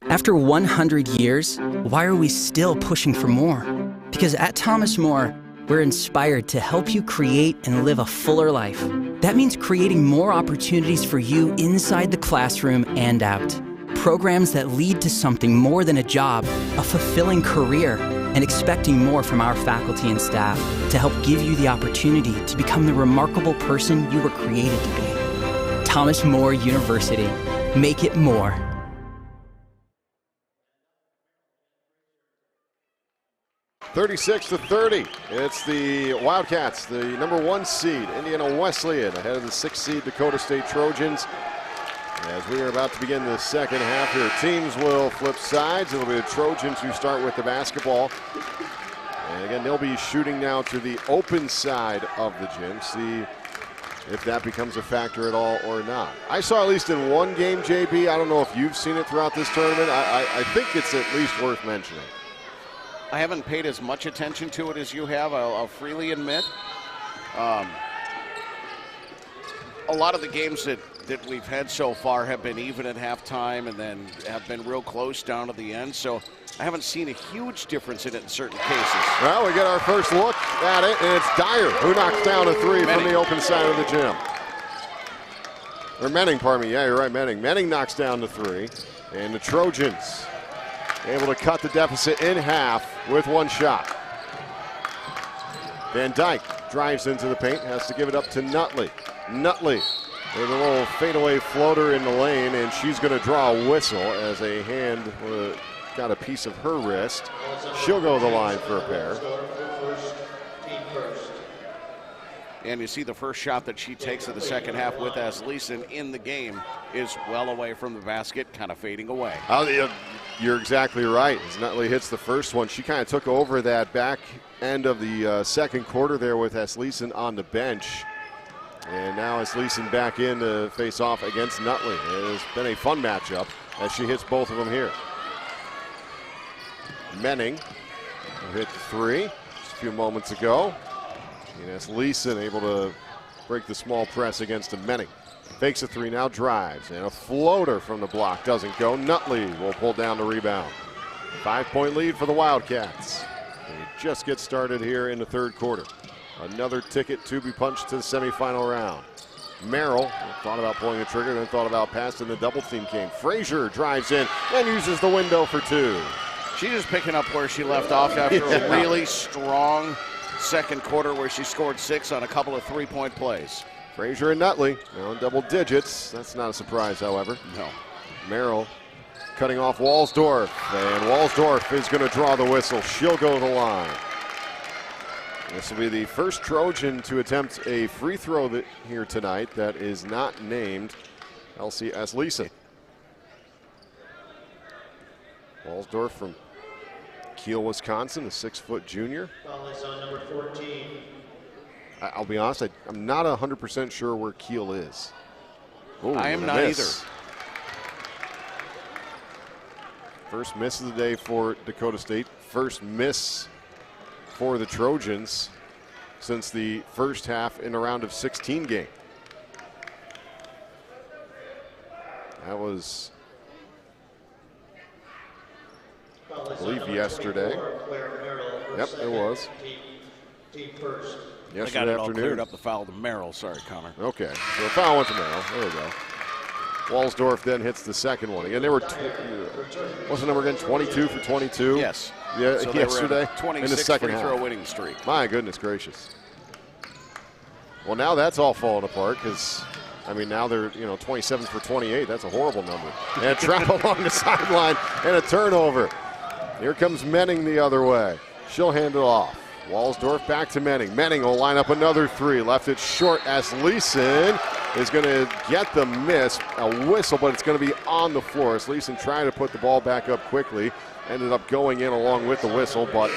After 100 years, why are we still pushing for more? Because at Thomas More, we're inspired to help you create and live a fuller life. That means creating more opportunities for you inside the classroom and out. Programs that lead to something more than a job, a fulfilling career, and expecting more from our faculty and staff to help give you the opportunity to become the remarkable person you were created to be. Thomas More University. Make it more. 36-30. It's the Wildcats, the number 1 seed, Indiana Wesleyan, ahead of the 6th seed Dakota State Trojans. As we are about to begin the second half here, teams will flip sides. It'll be the Trojans who start with the basketball. And again, they'll be shooting now to the open side of the gym. See if that becomes a factor at all or not. I saw at least in one game, JB. I don't know if you've seen it throughout this tournament. I think it's at least worth mentioning. I haven't paid as much attention to it as you have, I'll freely admit. A lot of the games that we've had so far have been even at halftime and then have been real close down to the end. So I haven't seen a huge difference in it in certain cases. Well, we get our first look at it, and it's Dyer who knocks down a 3 from the open side of the gym. Or Menning, pardon me. Yeah, you're right, Menning. Menning knocks down the 3, and the Trojans able to cut the deficit in half with 1 shot. Van Dyke drives into the paint, has to give it up to Nutley. Nutley with a little fadeaway floater in the lane, and she's going to draw a whistle as a hand got a piece of her wrist. She'll go to the line for a pair. And you see the first shot that she takes in the second half with Asleason in the game is well away from the basket, kind of fading away. You're exactly right. As Nutley hits the first one, she kind of took over that back end of the second quarter there with Asleason on the bench. And now Asleason back in to face off against Nutley. It has been a fun matchup as she hits both of them here. Menning hit the 3 just a few moments ago. And Asleason able to break the small press against a Menning. Fakes a 3, now drives, and a floater from the block doesn't go. Nutley will pull down the rebound. 5-point lead for the Wildcats. They just get started here in the third quarter. Another ticket to be punched to the semifinal round. Merrill thought about pulling the trigger, then thought about passing. The double team came. Frazier drives in and uses the window for two. She's just picking up where she left off after a really strong second quarter where she scored 6 on a couple of three-point plays. Frazier and Nutley now in double digits. That's not a surprise, however. No. Merrill cutting off Walsdorf, and Walsdorf is going to draw the whistle. She'll go to the line. This will be the first Trojan to attempt a free throw here tonight that is not named Elsie Asleason. Walsdorf from Kiel, Wisconsin, a 6-foot junior. On number 14. I'll be honest, I'm not 100% sure where Kiel is. Ooh, I am not either. First miss of the day for Dakota State. First miss for the Trojans since the first half in a round of 16 game. That was, I believe, yesterday. Yep, it was. Yesterday got it all cleared up, the foul to Merrill. Sorry, Connor. Okay, so the foul went to Merrill. There we go. Walsdorf then hits the second one. Again, they were, what's the number again, 22 for 22? Yes. Yeah, so yesterday in the second free half. throw winning streak. My goodness gracious. Well, now that's all falling apart because, I mean, now they're, 27 for 28. That's a horrible number. And a trap along the sideline and a turnover. Here comes Menning the other way. She'll hand it off. Walsdorf back to Menning. Menning will line up another three. Left it short as Leeson is going to get the miss. A whistle, but it's going to be on the floor. As Leeson tried to put the ball back up quickly. Ended up going in along with the whistle, but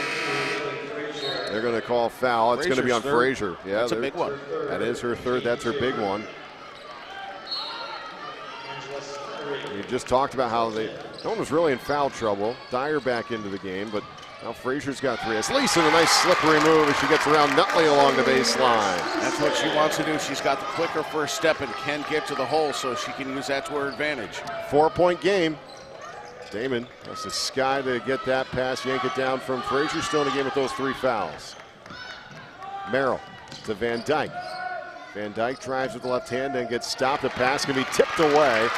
they're going to call foul. It's going to be on Frazier. Yeah, that's a big one. That is her third. That's her big one. We just talked about how no one was really in foul trouble. Dyer back into the game, but now Frazier's got three. It's Leeson, a nice slippery move as she gets around Nutley along the baseline. That's what she wants to do. She's got the quicker first step and can get to the hole, so she can use that to her advantage. 4-point game. Damon has the sky to get that pass, yank it down from Frazier. Still in the game with those three fouls. Merrill to Van Dyke. Van Dyke drives with the left hand and gets stopped. The pass can be tipped away.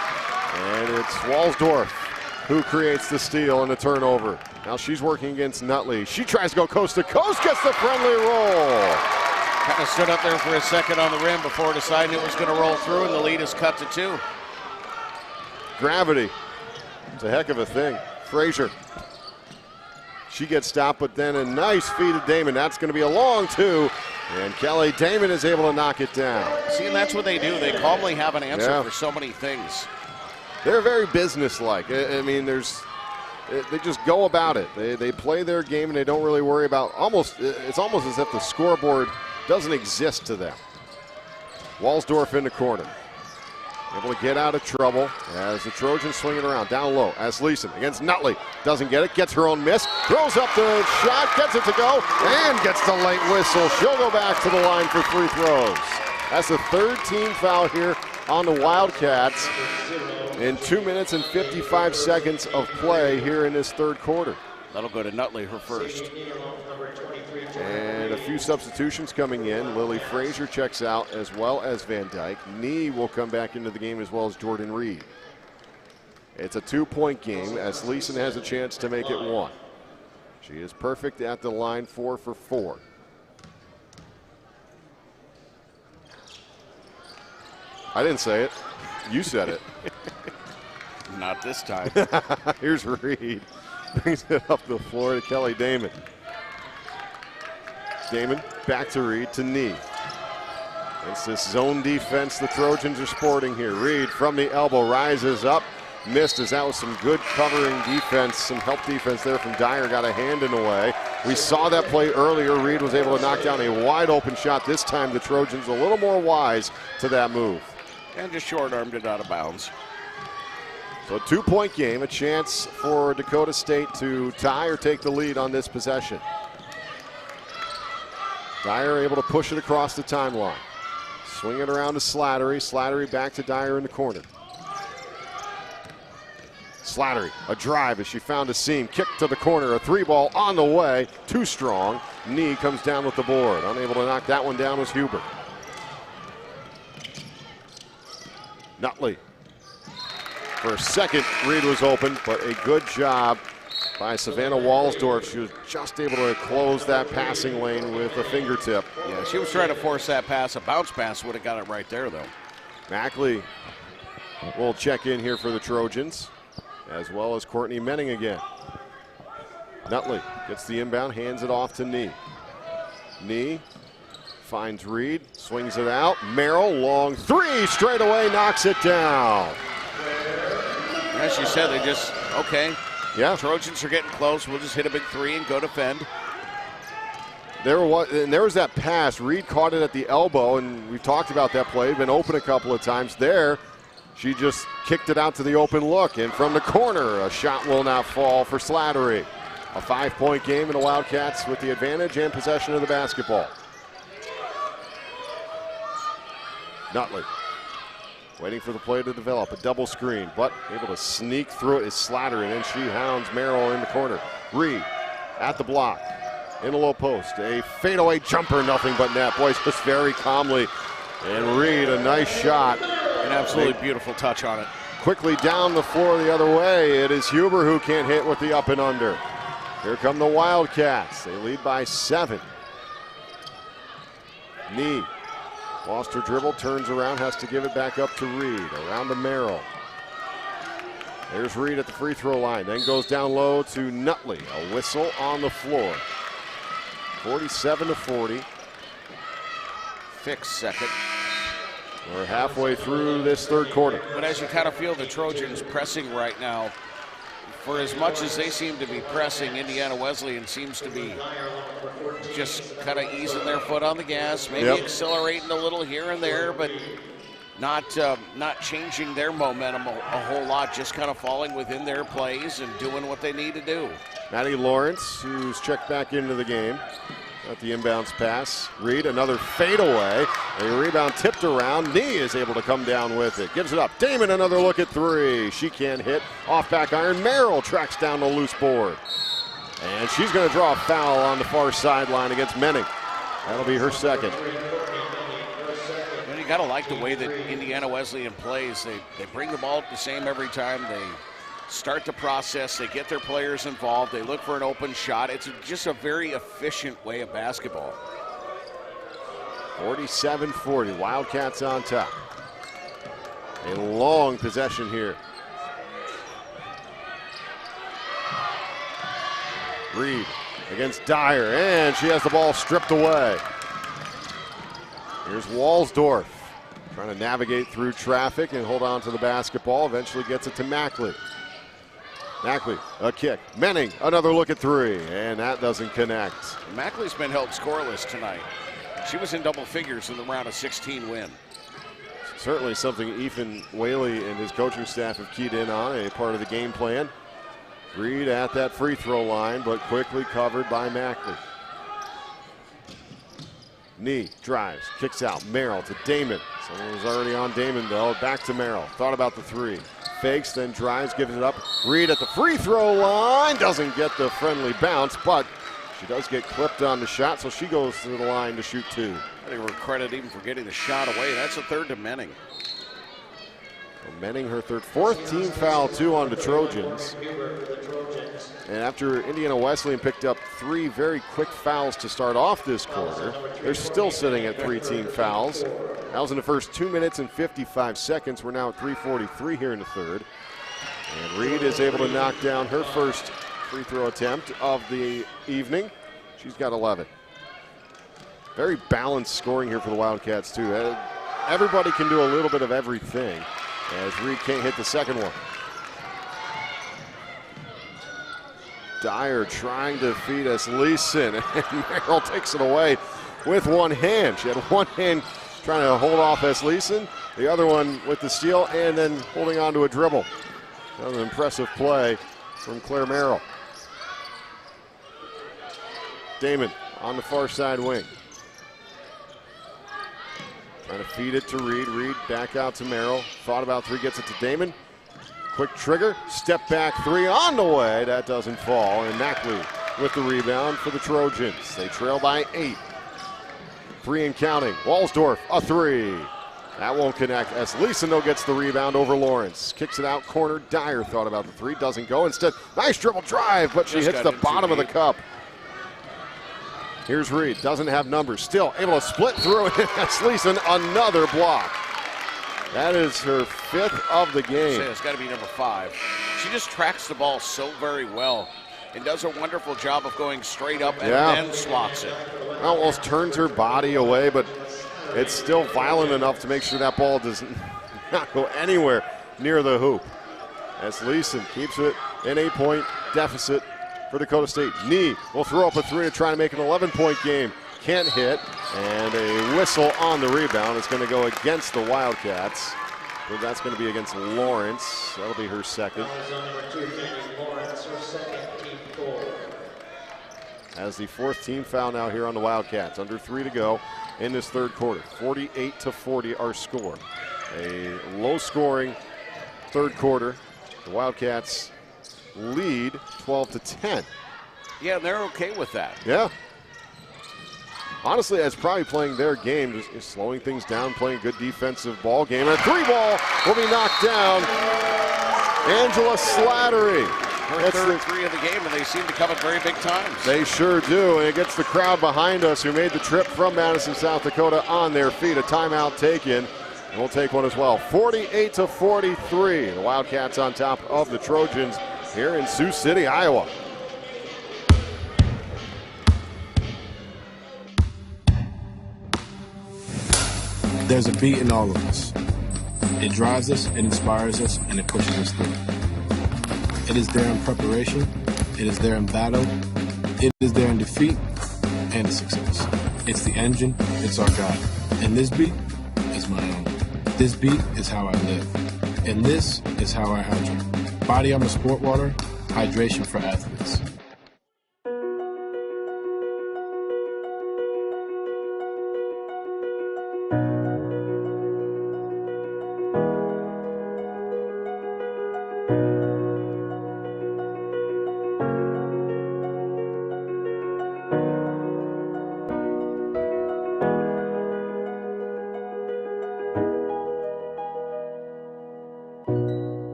And it's Walsdorf who creates the steal and the turnover. Now she's working against Nutley. She tries to go coast to coast, gets the friendly roll. Kind of stood up there for a second on the rim before deciding it was going to roll through, and the lead is cut to 2. Gravity. It's a heck of a thing. Frazier. She gets stopped, but then a nice feed of Damon. That's going to be a long two. And Kelly Damon is able to knock it down. See, and that's what they do. They calmly have an answer for so many things. They're very businesslike. I mean, they just go about it. They play their game and they don't really worry about it's almost as if the scoreboard doesn't exist to them. Walsdorf in the corner. Able to get out of trouble as the Trojans swing it around. Down low as Leeson against Nutley. Doesn't get it, gets her own miss. Throws up the shot, gets it to go, and gets the late whistle. She'll go back to the line for free throws. That's the third team foul here on the Wildcats in 2 minutes and 55 seconds of play here in this third quarter. That'll go to Nutley, her first. And a few substitutions coming in. Lily Frazier checks out as well as Van Dyke. Nee will come back into the game as well as Jordan Reed. It's a 2-point game as Leeson has a chance to make it 1. She is perfect at the line, 4 for 4. I didn't say it. You said it. Not this time. Here's Reed. Brings it up the floor to Kelly Damon. Damon back to Reed to Nee. It's this zone defense the Trojans are sporting here. Reed from the elbow rises up. Missed as that was some good covering defense, some help defense there from Dyer. Got a hand in the way. We saw that play earlier. Reed was able to knock down a wide open shot. This time the Trojans a little more wise to that move. And just short-armed it out of bounds. So a 2-point game, a chance for Dakota State to tie or take the lead on this possession. Dyer able to push it across the timeline. Swing it around to Slattery. Slattery back to Dyer in the corner. Slattery, a drive as she found a seam, kick to the corner, a 3-ball on the way, too strong. Knee comes down with the board. Unable to knock that one down was Huber. Nutley. For a second, Reed was open, but a good job by Savannah Walsdorf. She was just able to close that passing lane with a fingertip. Yeah, she was trying to force that pass. A bounce pass would have got it right there, though. Mackley will check in here for the Trojans, as well as Courtney Menning again. Nutley gets the inbound, hands it off to Knee. Knee finds Reed, swings it out. Merrill, long three, straight away, knocks it down. As you said, they just, okay. Yeah. Trojans are getting close. We'll just hit a big three and go defend. There was that pass. Reed caught it at the elbow, and we've talked about that play. Been open a couple of times there. She just kicked it out to the open look, and from the corner, a shot will not fall for Slattery. A 5-point game, and the Wildcats with the advantage and possession of the basketball. Nutley waiting for the play to develop, a double screen, but able to sneak through it is Slattery, and then she hounds Merrill in the corner. Reed at the block, in the low post, a fadeaway jumper, nothing but net. Boy, just very calmly, and Reed, a nice shot. An absolutely beautiful touch on it. Quickly down the floor the other way, it is Huber who can't hit with the up and under. Here come the Wildcats, they lead by 7. Knee. Lost her dribble, turns around, has to give it back up to Reed. Around to Merrill. There's Reed at the free throw line, then goes down low to Nutley. A whistle on the floor. 47-40. Fix second. We're halfway through this third quarter. But as you kind of feel the Trojans pressing right now, for as much as they seem to be pressing, Indiana Wesleyan seems to be just kind of easing their foot on the gas, maybe accelerating a little here and there, but not changing their momentum a whole lot, just kind of falling within their plays and doing what they need to do. Maddie Lawrence, who's checked back into the game. Got the inbounds pass. Reed, another fadeaway. A rebound tipped around. Knee is able to come down with it. Gives it up. Damon, another look at three. She can't hit. Off back iron. Merrill tracks down the loose board. And she's going to draw a foul on the far sideline against Menning. That'll be her second. And you got to like the way that Indiana Wesleyan plays. They bring the ball up the same every time. They start the process, they get their players involved, they look for an open shot. It's just a very efficient way of basketball. 47-40, Wildcats on top. A long possession here. Reed against Dyer, and she has the ball stripped away. Here's Walsdorf, trying to navigate through traffic and hold on to the basketball, eventually gets it to Mackley. Mackley, a kick. Menning, another look at three, and that doesn't connect. Mackley's been held scoreless tonight. She was in double figures in the round of 16 win. Certainly something Ethan Whaley and his coaching staff have keyed in on, a part of the game plan. Reed at that free throw line, but quickly covered by Mackley. Knee drives, kicks out. Merrill to Damon. Someone was already on Damon though. Back to Merrill. Thought about the three. Fakes, then drives, gives it up. Reed at the free throw line. Doesn't get the friendly bounce, but she does get clipped on the shot, so she goes to the line to shoot two. I think we're credited even for getting the shot away. That's a third to Menning. So Menning, her third, fourth team foul, 2 on the Trojans. And after Indiana Wesleyan picked up 3 very quick fouls to start off this quarter, they're still sitting at 3 team fouls. That was in the first 2 minutes and 55 seconds. We're now at 3:43 here in the third. And Reed is able to knock down her first free throw attempt of the evening. She's got 11. Very balanced scoring here for the Wildcats too. Everybody can do a little bit of everything, as Reed can't hit the second one. Dyer trying to feed us Leeson, and Merrill takes it away with one hand. She had one hand trying to hold off S. Leeson, the other one with the steal, and then holding on to a dribble. That was an impressive play from Claire Merrill. Damon on the far side wing. Trying to feed it to Reed. Reed back out to Merrill. Thought about three, gets it to Damon. Quick trigger, step back three on the way. That doesn't fall. And Mackley with the rebound for the Trojans. They trail by 8. 3 and counting. Walsdorf, a three. That won't connect. Esleason, though, gets the rebound over Lawrence. Kicks it out, corner. Dyer thought about the three, doesn't go. Instead, nice dribble drive, but she hits the bottom of the cup. Here's Reed, doesn't have numbers. Still able to split through it. Esleason, another block. That is her 5th of the game. It's got to be number 5. She just tracks the ball so very well and does a wonderful job of going straight up and then swats it. Almost turns her body away, but it's still violent enough to make sure that ball does not go anywhere near the hoop. Esleason keeps it in 8-point deficit for Dakota State. Nee will throw up a three to try to make an 11-point game. Can't hit, and a whistle on the rebound. It's going to go against the Wildcats. But that's going to be against Lawrence. That'll be her second. As the 4th team foul now here on the Wildcats. Under 3 to go in this 3rd quarter. 48-40 our score. A low-scoring 3rd quarter. The Wildcats lead 12-10. Yeah, they're okay with that. Yeah. Honestly, that's probably playing their game, just slowing things down, playing a good defensive ball game. And a 3-ball will be knocked down. Angela Slattery. Her third 3 of the game, and they seem to come at very big times. They sure do, and it gets the crowd behind us who made the trip from Madison, South Dakota on their feet. A timeout taken, and we'll take one as well. 48-43. The Wildcats on top of the Trojans here in Sioux City, Iowa. There's a beat in all of us. It drives us, it inspires us, and it pushes us through. It is there in preparation, it is there in battle, it is there in defeat and success. It's the engine, it's our guide. And this beat is my own. This beat is how I live. And this is how I hydrate. Body Armor Sport Water, hydration for athletes.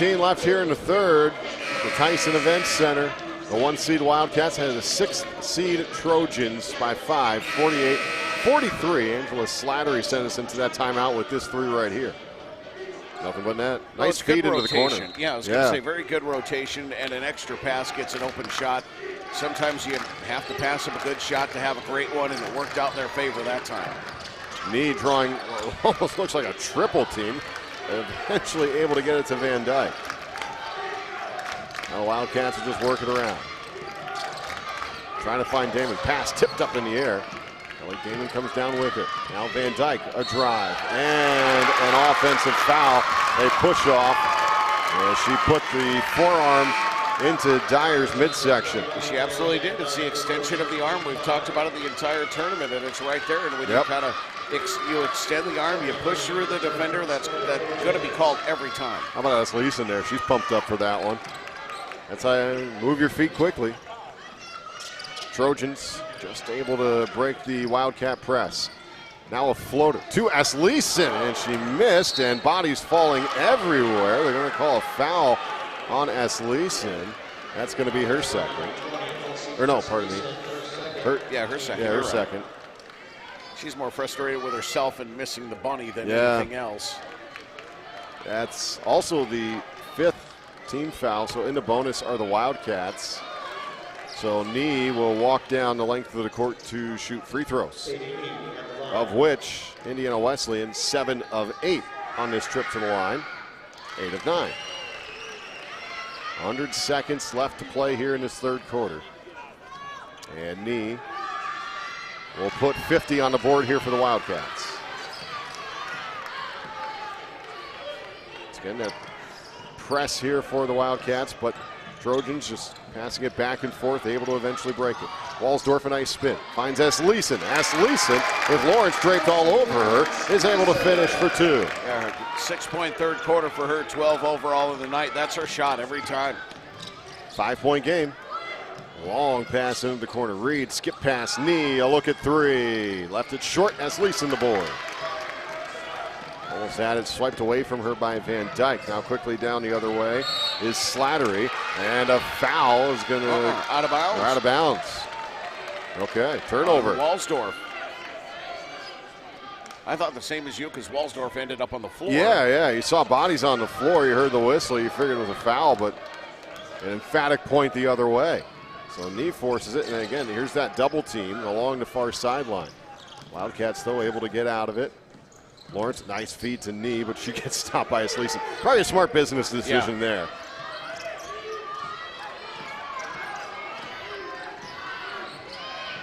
Left here in the 3rd. The Tyson Events Center. The 1-seed Wildcats had the 6th-seed Trojans by 5, 48-43. Angela Slattery sent us into that timeout with this 3 right here. Nothing but net. Nice feed into the corner. Yeah, I was going to say very good rotation, and an extra pass gets an open shot. Sometimes you have to pass them a good shot to have a great one, and it worked out in their favor that time. Nee drawing almost looks like a triple team. Eventually able to get it to Van Dyke. Now the Wildcats are just working around. Trying to find Damon. Pass tipped up in the air. Ellie Damon comes down with it. Now Van Dyke, a drive. And an offensive foul. A push off. And she put the forearm into Dyer's midsection. She absolutely did. It's the extension of the arm. We've talked about it the entire tournament, and it's right there. And when you kind of you extend the arm, you push through the defender, that's going to be called every time. How about Esleason there? She's pumped up for that one. That's how you move your feet quickly. Trojans just able to break the Wildcat press. Now a floater to Esleason, and she missed, and bodies falling everywhere. They're going to call a foul on Esleason. That's going to be her second. Or no, pardon me. Her second. Yeah, her second. She's more frustrated with herself and missing the bunny than anything else. That's also the 5th team foul, so in the bonus are the Wildcats. So Nee will walk down the length of the court to shoot free throws, of which Indiana Wesleyan 7 of 8 on this trip to the line, 8 of 9. 100 seconds left to play here in this 3rd quarter. And Nee will put 50 on the board here for the Wildcats. It's again that press here for the Wildcats, but Trojans just passing it back and forth, able to eventually break it. Wallsdorf, a nice spin. Finds S. Leeson. S. Leeson, with Lawrence draped all over her, is able to finish for 2. Yeah, 6-point third quarter for her, 12 overall of the night. That's her shot every time. 5-point game. Long pass into the corner. Reed, skip pass, knee, a look at 3. Left it short, S. Leeson the board. Almost had it swiped away from her by Van Dyke. Now quickly down the other way is Slattery, and a foul is going to... out of bounds. Out of bounds. Okay, turnover. Wallsdorf. I thought the same as you because Wallsdorf ended up on the floor. Yeah, you saw bodies on the floor. You heard the whistle. You figured it was a foul, but an emphatic point the other way. So knee forces it, and again, here's that double team along the far sideline. Wildcats, though, able to get out of it. Lawrence, nice feed to knee, but she gets stopped by Leeson. Probably a smart business decision there.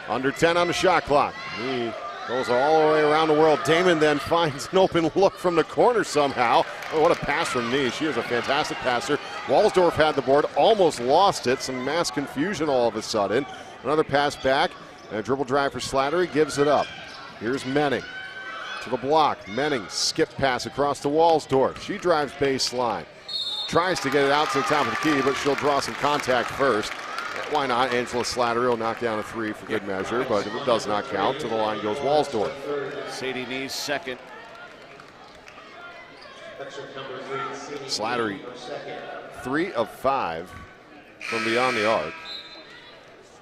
Under 10 on the shot clock. Knee goes all the way around the world. Damon then finds an open look from the corner somehow. Oh, what a pass from Knee. She is a fantastic passer. Wallsdorf had the board, almost lost it. Some mass confusion all of a sudden. Another pass back. And a dribble drive for Slattery, gives it up. Here's Menning to the block. Menning, skip pass across to Wallsdorf. She drives baseline. Tries to get it out to the top of the key, but she'll draw some contact first. Why not? Angela Slattery will knock down a 3 for good measure, but if it does not count, to the line goes Wallsdorf. Sadie Knee's second. Slattery, 3 of 5 from beyond the arc.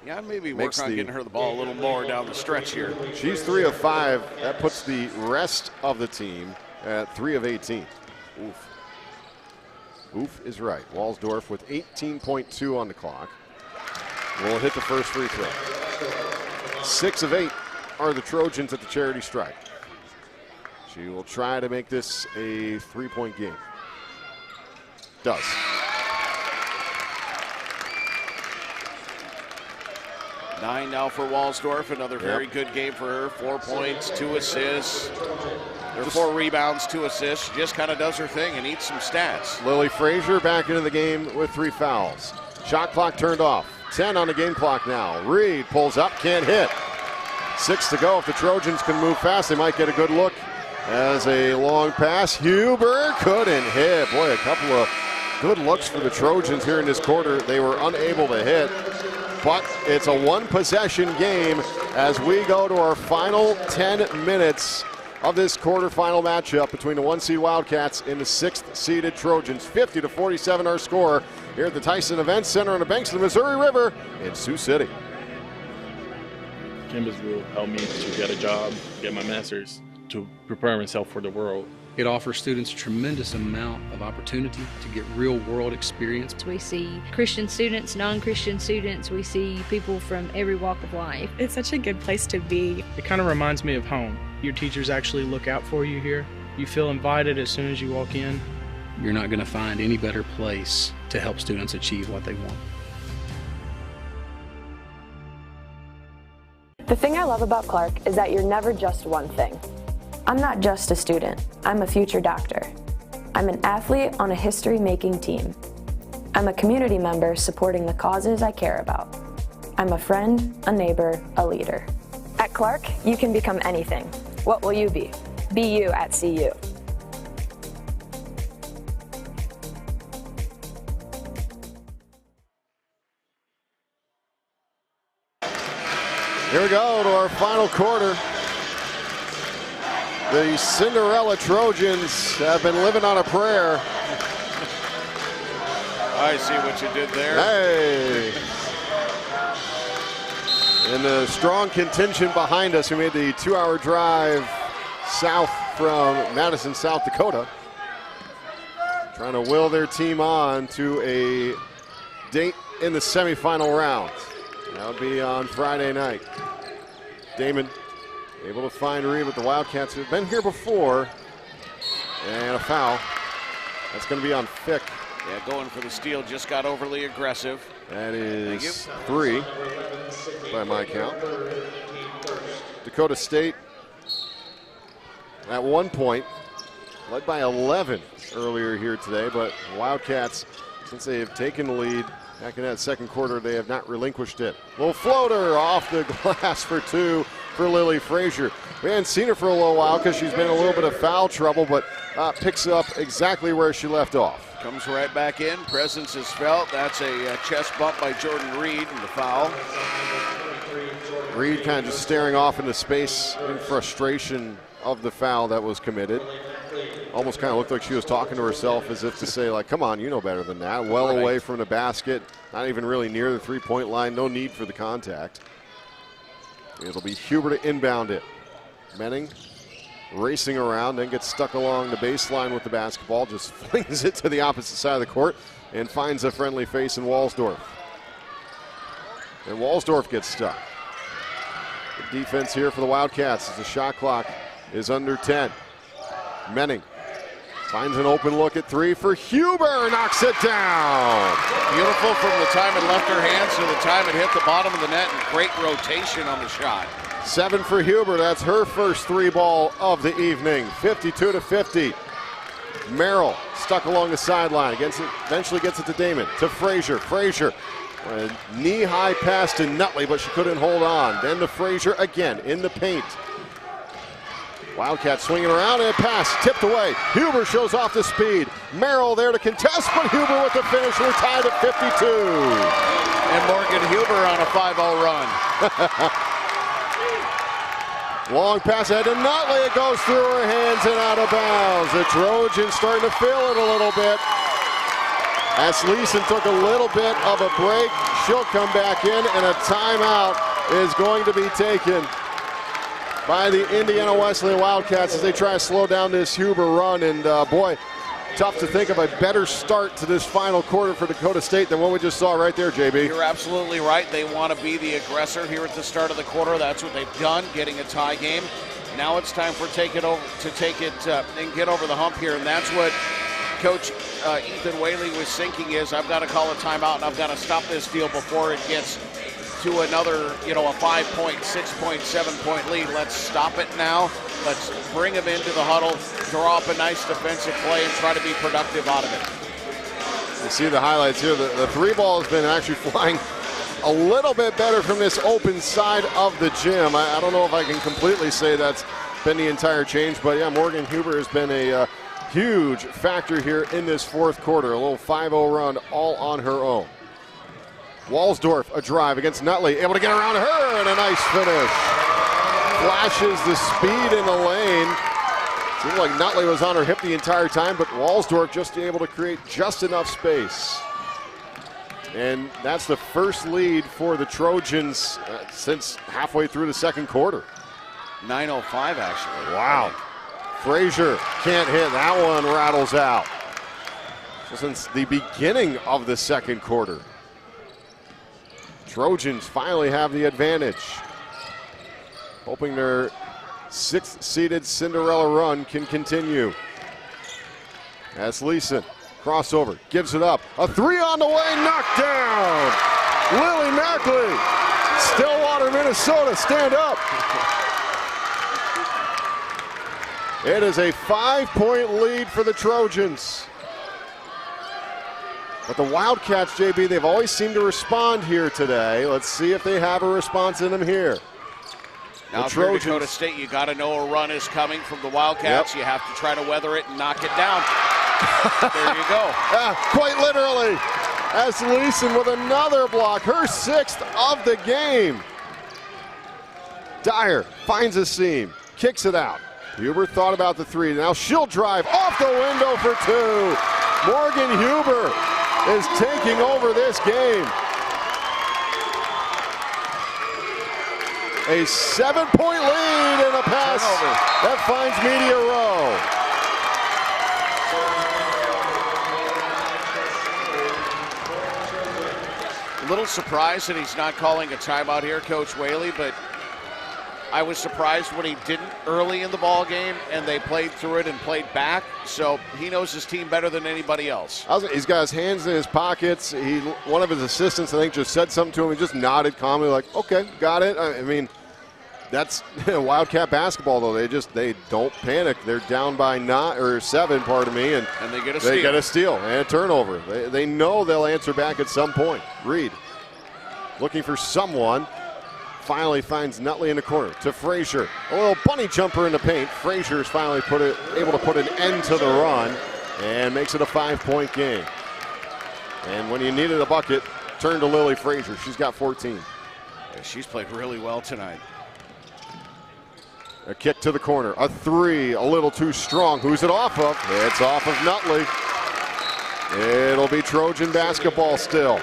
Yeah, maybe work on getting her the ball a little more down the stretch here. She's 3 of 5. That puts the rest of the team at 3 of 18. Oof. Oof is right. Wallsdorf with 18.2 on the clock will hit the first free throw. 6 of 8 are the Trojans at the charity stripe. She will try to make this a 3-point game. Does. Nine now for Wallsdorf. Another very good game for her. 4 points, 2 assists. There are 4 rebounds, 2 assists. She just kind of does her thing and eats some stats. Lily Frazier back into the game with 3 fouls. Shot clock turned off. 10 on the game clock now. Reed pulls up, can't hit. 6 to go. If the Trojans can move fast, they might get a good look. As a long pass, Huber couldn't hit. Boy, a couple of good looks for the Trojans here in this quarter. They were unable to hit, but it's a 1-possession game as we go to our final 10 minutes of this quarterfinal matchup between the 1-seed Wildcats and the 6th-seeded Trojans. 50-47 our score here at the Tyson Events Center on the banks of the Missouri River in Sioux City. Campus will help me to get a job, get my master's, to prepare myself for the world. It offers students a tremendous amount of opportunity to get real-world experience. We see Christian students, non-Christian students. We see people from every walk of life. It's such a good place to be. It kind of reminds me of home. Your teachers actually look out for you here. You feel invited as soon as you walk in. You're not going to find any better place to help students achieve what they want. The thing I love about Clark is that you're never just one thing. I'm not just a student, I'm a future doctor. I'm an athlete on a history-making team. I'm a community member supporting the causes I care about. I'm a friend, a neighbor, a leader. At Clark, you can become anything. What will you be? Be you at CU. Here we go to our final quarter. The Cinderella Trojans have been living on a prayer. I see what you did there. Hey! And the strong contingent behind us who made the 2-hour drive south from Madison, South Dakota. Trying to will their team on to a date in the semifinal round. That would be on Friday night. Damon able to find Reed with the Wildcats who have been here before. And a foul. That's going to be on Fick. Yeah, going for the steal, just got overly aggressive. That is 3 by my count. Dakota State at 1 point, led by 11 earlier here today, but Wildcats, since they have taken the lead, Back in that second quarter, they have not relinquished it. Little floater off the glass for 2 for Lily Frazier. We hadn't seen her for a little while because she's been in a little bit of foul trouble, but picks up exactly where she left off. Comes right back in. Presence is felt. That's a chest bump by Jordan Reed in the foul. Reed kind of just staring off into space in frustration of the foul that was committed. Almost kind of looked like she was talking to herself as if to say, like, come on, you know better than that. Well away from the basket, not even really near the three-point line. No need for the contact. It'll be Huber to inbound it. Menning racing around, then gets stuck along the baseline with the basketball, just flings it to the opposite side of the court and finds a friendly face in Walsdorf. And Walsdorf gets stuck. The defense here for the Wildcats as the shot clock is under 10. Menning finds an open look at 3 for Huber, knocks it down. Beautiful from the time it left her hands to the time it hit the bottom of the net, and great rotation on the shot. 7 for Huber, that's her first 3-ball of the evening, 52-50. Merrill stuck along the sideline, eventually gets it to Damon, to Frazier. Frazier, a knee-high pass to Nutley, but she couldn't hold on. Then to Frazier again in the paint. Wildcats swinging around and a pass tipped away. Huber shows off the speed. Merrill there to contest, but Huber with the finish. We're tied at 52. And Morgan Huber on a 5-0 run. Long pass ahead to Nutley. It goes through her hands and out of bounds. The Trojans starting to feel it a little bit. As Leeson took a little bit of a break, she'll come back in, and a timeout is going to be taken by the Indiana Wesleyan Wildcats as they try to slow down this Huber run. And boy, tough to think of a better start to this final quarter for Dakota State than what we just saw right there, JB. You're absolutely right. They want to be the aggressor here at the start of the quarter. That's what they've done, getting a tie game. Now it's time for take it and get over the hump here, and that's what Coach Ethan Whaley was thinking is, I've got to call a timeout and I've got to stop this deal before it gets to another, a 5-point, 6-point, 7-point lead. Let's stop it now. Let's bring them into the huddle, draw up a nice defensive play, and try to be productive out of it. You see the highlights here. The 3-ball has been actually flying a little bit better from this open side of the gym. I don't know if I can completely say that's been the entire change, but yeah, Morgan Huber has been a huge factor here in this fourth quarter. A little 5-0 run all on her own. Walsdorf, a drive against Nutley, able to get around her, and a nice finish. Flashes the speed in the lane. Seemed like Nutley was on her hip the entire time, but Walsdorf just able to create just enough space. And that's the first lead for the Trojans since halfway through the second quarter. 9:05 actually. Wow. Frazier can't hit. That one rattles out. So since the beginning of the second quarter, Trojans finally have the advantage. Hoping their 6th-seeded Cinderella run can continue. As Leeson, crossover, gives it up. A 3 on the way, knocked down. Lily Mackley, Stillwater, Minnesota, stand up. It is a 5-point lead for the Trojans. But the Wildcats, JB, they've always seemed to respond here today. Let's see if they have a response in them here. Now, if you're Dakota State, you got to know a run is coming from the Wildcats. Yep. You have to try to weather it and knock it down. There you go. Yeah, quite literally. As Leeson with another block, her 6th of the game. Dyer finds a seam, kicks it out. Huber thought about the 3. Now she'll drive off the window for 2. Morgan Huber is taking over this game. A 7-point lead and a pass that finds Media Row. A little surprised that he's not calling a timeout here, Coach Whaley, but I was surprised when he didn't early in the ball game, and they played through it and played back. So he knows his team better than anybody else. He's got his hands in his pockets. One of his assistants, I think, just said something to him. He just nodded calmly, like, "Okay, got it." I mean, That's Wildcat basketball, though. They don't panic. They're down by 7, pardon me, and they get a steal. They get a steal and a turnover. They know they'll answer back at some point. Reed looking for someone. Finally finds Nutley in the corner to Frazier. A little bunny jumper in the paint. Frazier's finally able to put an end to the run and makes it a 5-point game. And when you needed a bucket, turn to Lily Frazier. She's got 14. Yeah, she's played really well tonight. A kick to the corner. A three, a little too strong. Who's it off of? It's off of Nutley. It'll be Trojan basketball still.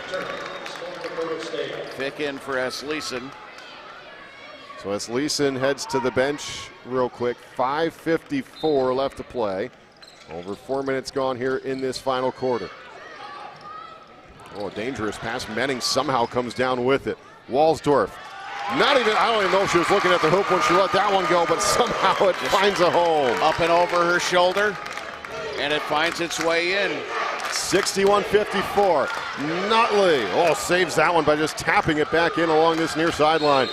Fick in for S. Leeson. So as Leeson heads to the bench real quick, 5:54 left to play. Over 4 minutes gone here in this final quarter. Oh, a dangerous pass. Menning somehow comes down with it. Walsdorf. I don't even know if she was looking at the hoop when she let that one go, but somehow it finds a home. Up and over her shoulder, and it finds its way in. 61-54. Nutley, saves that one by just tapping it back in along this near sideline.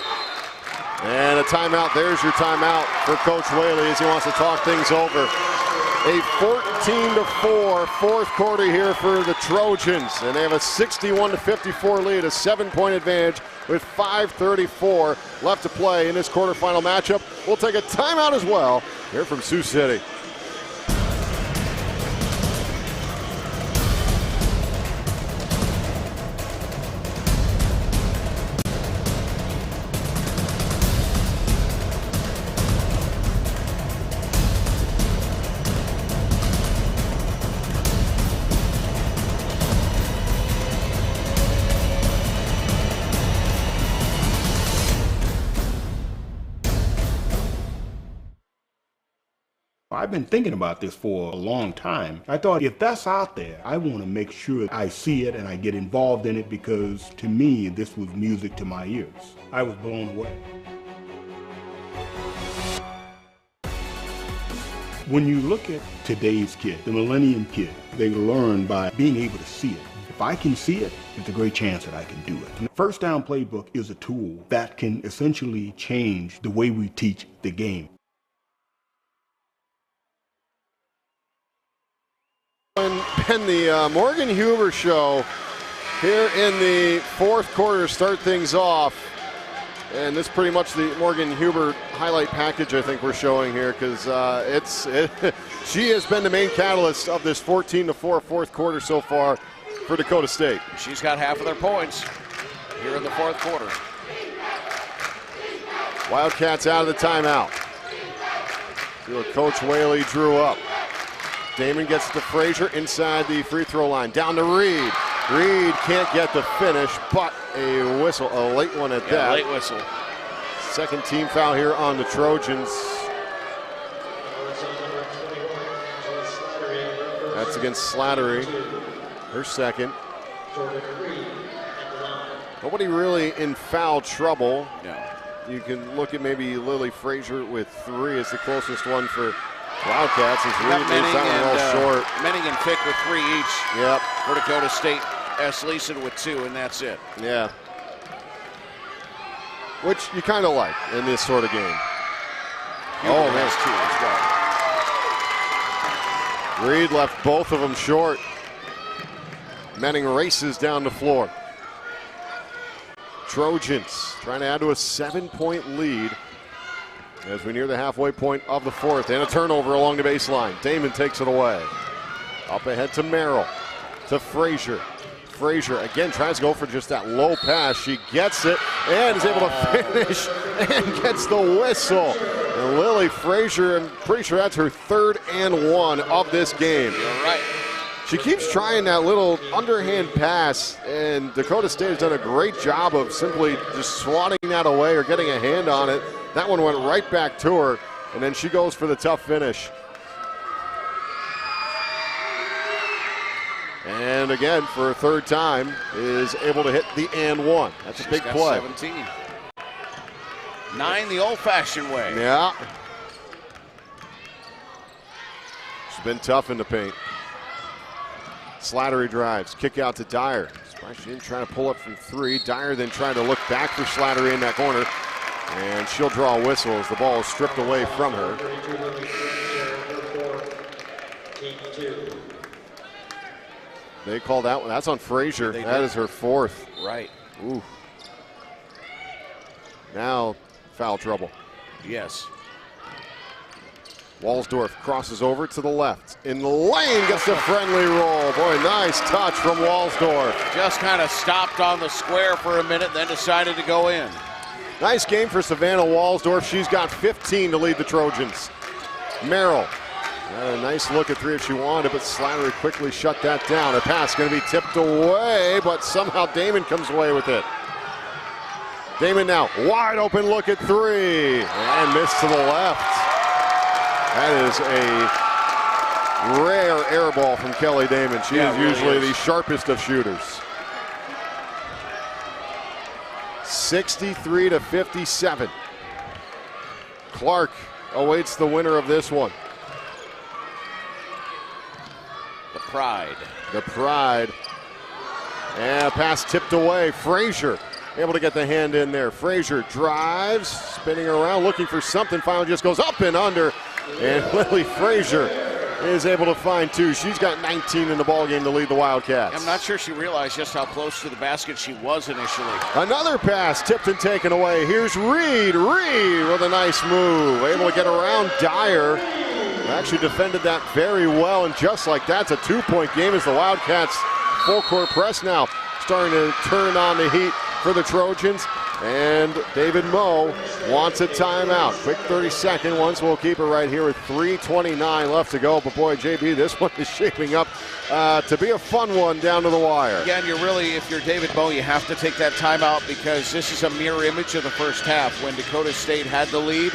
And a timeout. There's your timeout for Coach Whaley as he wants to talk things over. A 14-4 fourth quarter here for the Trojans, and they have a 61-54 lead, a 7-point advantage with 5:34 left to play in this quarterfinal matchup. We'll take a timeout as well here from Sioux City. I've been thinking about this for a long time. I thought if that's out there, I want to make sure I see it and I get involved in it because to me, this was music to my ears. I was blown away. When you look at today's kid, the millennium kid, they learn by being able to see it. If I can see it, it's a great chance that I can do it. The First Down Playbook is a tool that can essentially change the way we teach the game. And the Morgan Huber show here in the fourth quarter start things off. And this is pretty much the Morgan Huber highlight package I think we're showing here because she has been the main catalyst of this 14-4 fourth quarter so far for Dakota State. She's got half of their points here in the fourth quarter. Wildcats out of the timeout. See what Coach Whaley drew up. Damon gets to Frazier inside the free throw line. Down to Reed. Reed can't get the finish, but a whistle, a late one at that. Late whistle. Second team foul here on the Trojans. That's against Slattery. Her second. Nobody really in foul trouble. No. You can look at maybe Lily Frazier with 3 as the closest one for Wildcats. As Reed moves that one well short. Menning and Fick with 3 each. Yep. For Dakota State. S. Leeson with 2, and that's it. Yeah. Which you kind of like in this sort of game. Huber has 2 as well. Reed left both of them short. Menning races down the floor. Trojans trying to add to a 7-point lead as we near the halfway point of the fourth. And a turnover along the baseline. Damon takes it away. Up ahead to Merrill. To Frazier. Frazier again tries to go for just that low pass. She gets it and is able to finish and gets the whistle. And Lily Frazier, I'm pretty sure that's her 3rd and 1 of this game. You're right. She keeps trying that little underhand pass, and Dakota State has done a great job of simply just swatting that away or getting a hand on it. That one went right back to her, and then she goes for the tough finish. And again, for a 3rd time, is able to hit the and 1. That's a big play. 17. 9 the old-fashioned way. Yeah. She's been tough in the paint. Slattery drives, kick out to Dyer. She didn't try to pull up from 3. Dyer then trying to look back for Slattery in that corner. And she'll draw a whistle as the ball is stripped away from her. They call that one. That's on Frazier. That is her fourth. Right. Ooh. Now foul trouble. Yes. Walsdorf crosses over to the left. In the lane, gets a friendly roll. Boy, nice touch from Walsdorf. Just kind of stopped on the square for a minute, then decided to go in. Nice game for Savannah Walsdorf. She's got 15 to lead the Trojans. Merrill had a nice look at three if she wanted, but Slattery quickly shut that down. A pass going to be tipped away, but somehow Damon comes away with it. Damon now, wide open look at three, and missed to the left. That is a rare air ball from Kelly Damon. She is usually the sharpest of shooters. 63-57. Clark awaits the winner of this one. The Pride. The Pride. And a pass tipped away. Frazier able to get the hand in there. Frazier drives, spinning around, looking for something. Finally just goes up and under. And Lily Frazier is able to find two. She's got 19 in the ballgame to lead the Wildcats. I'm not sure she realized just how close to the basket she was initially. Another pass tipped and taken away. Here's Reed. Reed with a nice move. Able to get around Dyer. Actually defended that very well, and just like that, it's a two-point game as the Wildcats full court press now starting to turn on the heat for the Trojans. And David Moe wants a timeout. Quick 30-second ones. We'll keep it right here with 3:29 left to go. But boy, JB, this one is shaping up to be a fun one down to the wire. Again, if you're David Moe, you have to take that timeout because this is a mirror image of the first half when Dakota State had the lead,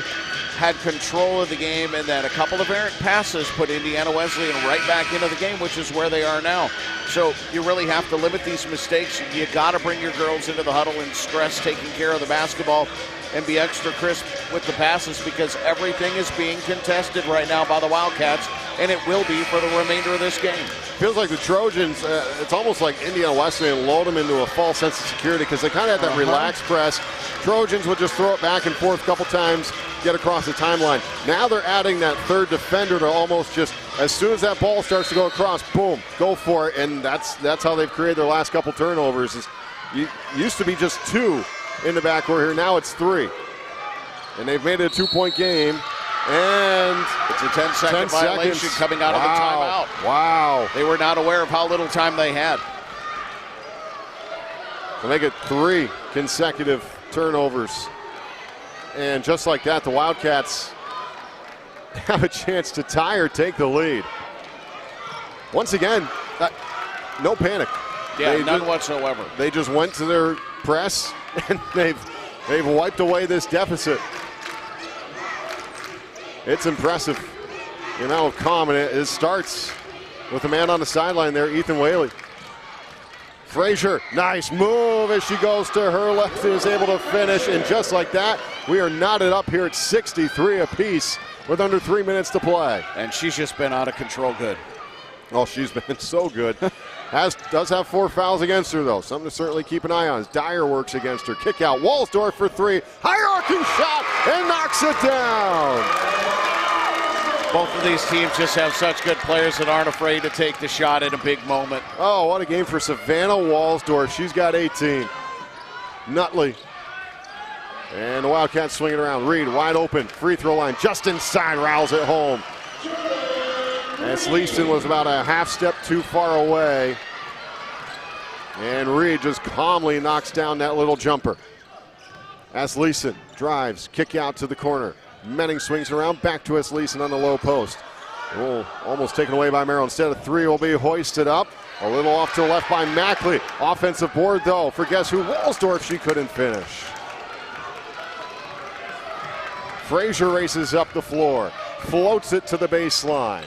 had control of the game, and then a couple of errant passes put Indiana Wesleyan right back into the game, which is where they are now. So you really have to limit these mistakes. You got to bring your girls into the huddle and stress taking care of the basketball and be extra crisp with the passes because everything is being contested right now by the Wildcats, and it will be for the remainder of this game. Feels like the Trojans, it's almost like Indiana Wesleyan lulled them into a false sense of security because they kind of had that relaxed press. Trojans would just throw it back and forth a couple times, get across the timeline. Now they're adding that third defender to almost just, as soon as that ball starts to go across, boom, go for it. And that's how they've created their last couple turnovers. Used to be just two in the backcourt here, now it's three. And they've made it a two-point game. And it's a 10-second violation coming out of the timeout. Wow. They were not aware of how little time they had. To make it 3 consecutive turnovers. And just like that, the Wildcats have a chance to tie or take the lead. Once again, no panic. Yeah, none whatsoever. They just went to their press, and they've wiped away this deficit. It's impressive, the amount of calm, and it starts with the man on the sideline there, Ethan Whaley. Frazier, nice move as she goes to her left and is able to finish, and just like that, we are knotted up here at 63 apiece with under 3 minutes to play. And she's just been out of control good. Oh, she's been so good. Does have 4 fouls against her, though. Something to certainly keep an eye on as Dyer works against her. Kick out, Walsdorf for 3. High arcing shot and knocks it down. Both of these teams just have such good players that aren't afraid to take the shot in a big moment. Oh, what a game for Savannah Walsdorf. She's got 18. Nutley. And the Wildcats swing it around. Reed wide open, free throw line, just inside, Rouse it home. As Leeson was about a half step too far away. And Reed just calmly knocks down that little jumper. As Leeson drives, kick out to the corner. Menning swings around, back to Leeson on the low post. Oh, almost taken away by Merrill. Instead of 3 will be hoisted up. A little off to the left by Mackley. Offensive board though for guess who? Walsdorf, she couldn't finish. Frazier races up the floor, floats it to the baseline.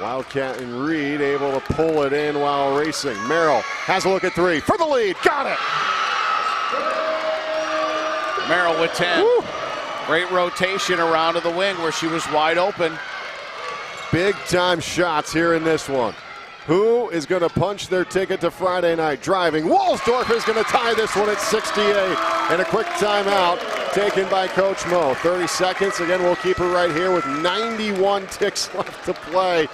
Wildcat and Reed able to pull it in while racing. Merrill has a look at 3 for the lead, got it! Merrill with 10. Woo. Great rotation around to the wing where she was wide open. Big time shots here in this one. Who is going to punch their ticket to Friday night? Driving, Walsdorf is going to tie this one at 68. And a quick timeout taken by Coach Mo. 30 seconds. Again, we'll keep it right here with 91 ticks left to play.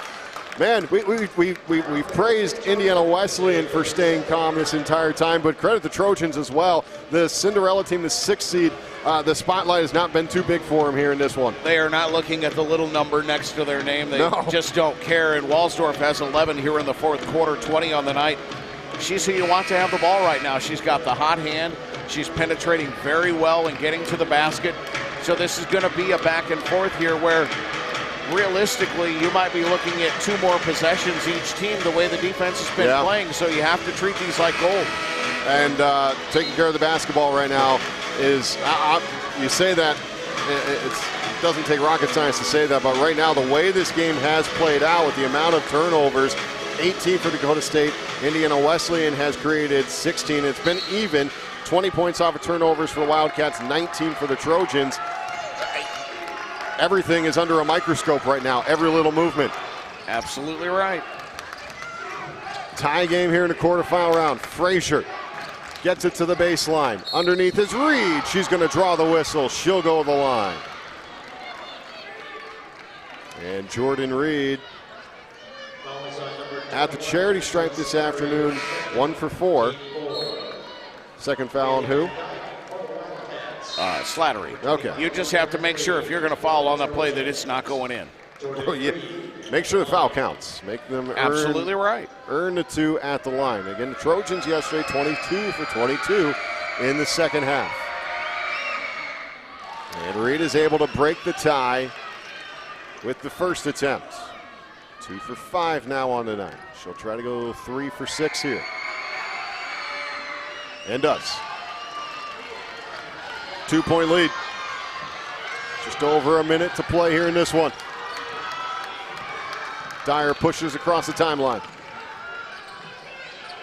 Man, we've praised Indiana Wesleyan for staying calm this entire time, but credit the Trojans as well. The Cinderella team, the 6th seed, the spotlight has not been too big for them here in this one. They are not looking at the little number next to their name. They just don't care. And Walsdorf has 11 here in the fourth quarter, 20 on the night. She's who you want to have the ball right now. She's got the hot hand. She's penetrating very well and getting to the basket. So this is going to be a back and forth here where realistically you might be looking at 2 more possessions each team the way the defense has been playing. So you have to treat these like gold. And taking care of the basketball right now is, you say that, it doesn't take rocket science to say that, but right now the way this game has played out with the amount of turnovers, 18 for Dakota State, Indiana Wesleyan has created 16. It's been even. 20 points off of turnovers for the Wildcats, 19 for the Trojans. Everything is under a microscope right now, every little movement. Absolutely right. Tie game here in the quarterfinal round. Frazier gets it to the baseline. Underneath is Reed. She's going to draw the whistle. She'll go to the line. And Jordan Reed at the charity stripe this afternoon, 1 for 4. Second foul on who? Slattery. Okay. You just have to make sure if you're going to foul on that play that it's not going in. Oh, yeah. Make sure the foul counts. Make them absolutely right. Earn the 2 at the line. Again, the Trojans yesterday 22 for 22 in the second half. And Reed is able to break the tie with the first attempt. 2 for 5 now on the night. She'll try to go 3 for 6 here. And does. 2-point lead. Just over a minute to play here in this one. Dyer pushes across the timeline.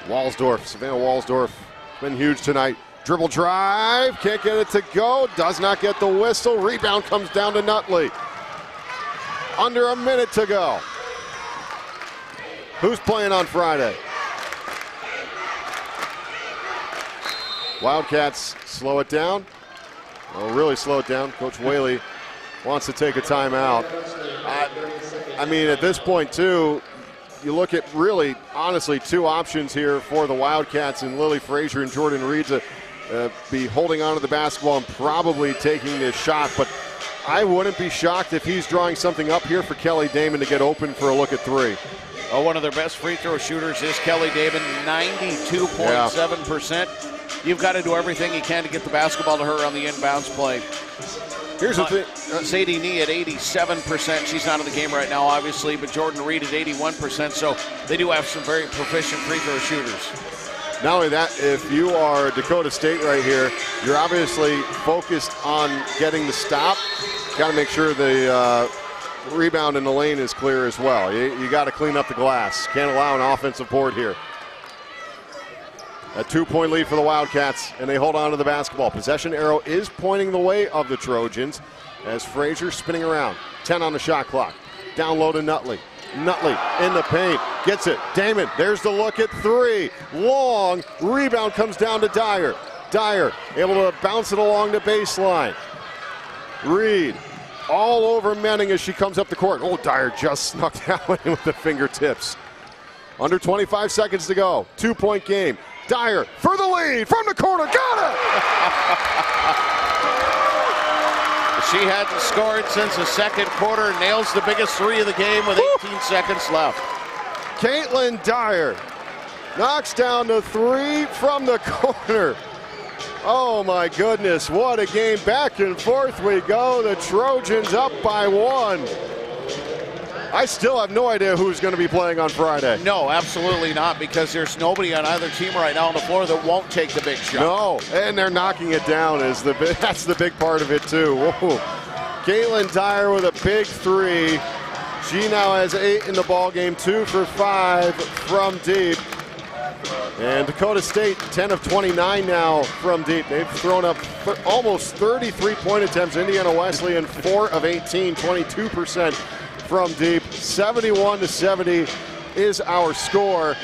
Walsdorf, Savannah Walsdorf, been huge tonight. Dribble drive, can't get it to go, does not get the whistle. Rebound comes down to Nutley. Under a minute to go. Who's playing on Friday? Wildcats slow it down. Well, really slow it down. Coach Whaley wants to take a timeout. I mean, at this point, too, you look at really, honestly, 2 options here for the Wildcats and Lily Frazier and Jordan Reed to be holding on to the basketball and probably taking this shot. But I wouldn't be shocked if he's drawing something up here for Kelly Damon to get open for a look at 3. One of their best free throw shooters is Kelly Damon, 92.7%. You've got to do everything you can to get the basketball to her on the inbounds play. Here's the thing. Sadie Nee at 87%. She's not in the game right now, obviously, but Jordan Reed at 81%. So they do have some very proficient free throw shooters. Not only that, if you are Dakota State right here, you're obviously focused on getting the stop. Got to make sure the rebound in the lane is clear as well. You got to clean up the glass. Can't allow an offensive board here. A 2-point lead for the Wildcats, and they hold on to the basketball. Possession arrow is pointing the way of the Trojans as Frazier spinning around. 10 on the shot clock. Down low to Nutley. Nutley in the paint, gets it. Damon, there's the look at 3. Long, rebound comes down to Dyer. Dyer able to bounce it along the baseline. Reed all over Menning as she comes up the court. Oh, Dyer just snuck that one in with the fingertips. Under 25 seconds to go. 2-point game. Dyer for the lead from the corner. Got it! She hadn't scored since the second quarter. Nails the biggest 3 of the game with 18 seconds left. Caitlin Dyer knocks down the 3 from the corner. Oh my goodness, what a game. Back and forth we go. The Trojans up by 1. I still have no idea who's going to be playing on Friday. No, absolutely not, because there's nobody on either team right now on the floor that won't take the big shot. No, and they're knocking it down. That's the big part of it, too. Whoa. Caitlin Dyer with a big 3. She now has 8 in the ball game, 2 for 5 from deep. And Dakota State, 10 of 29 now from deep. They've thrown up almost 33-point attempts. Indiana Wesleyan, 4 of 18, 22% from deep. 71-70 is our score.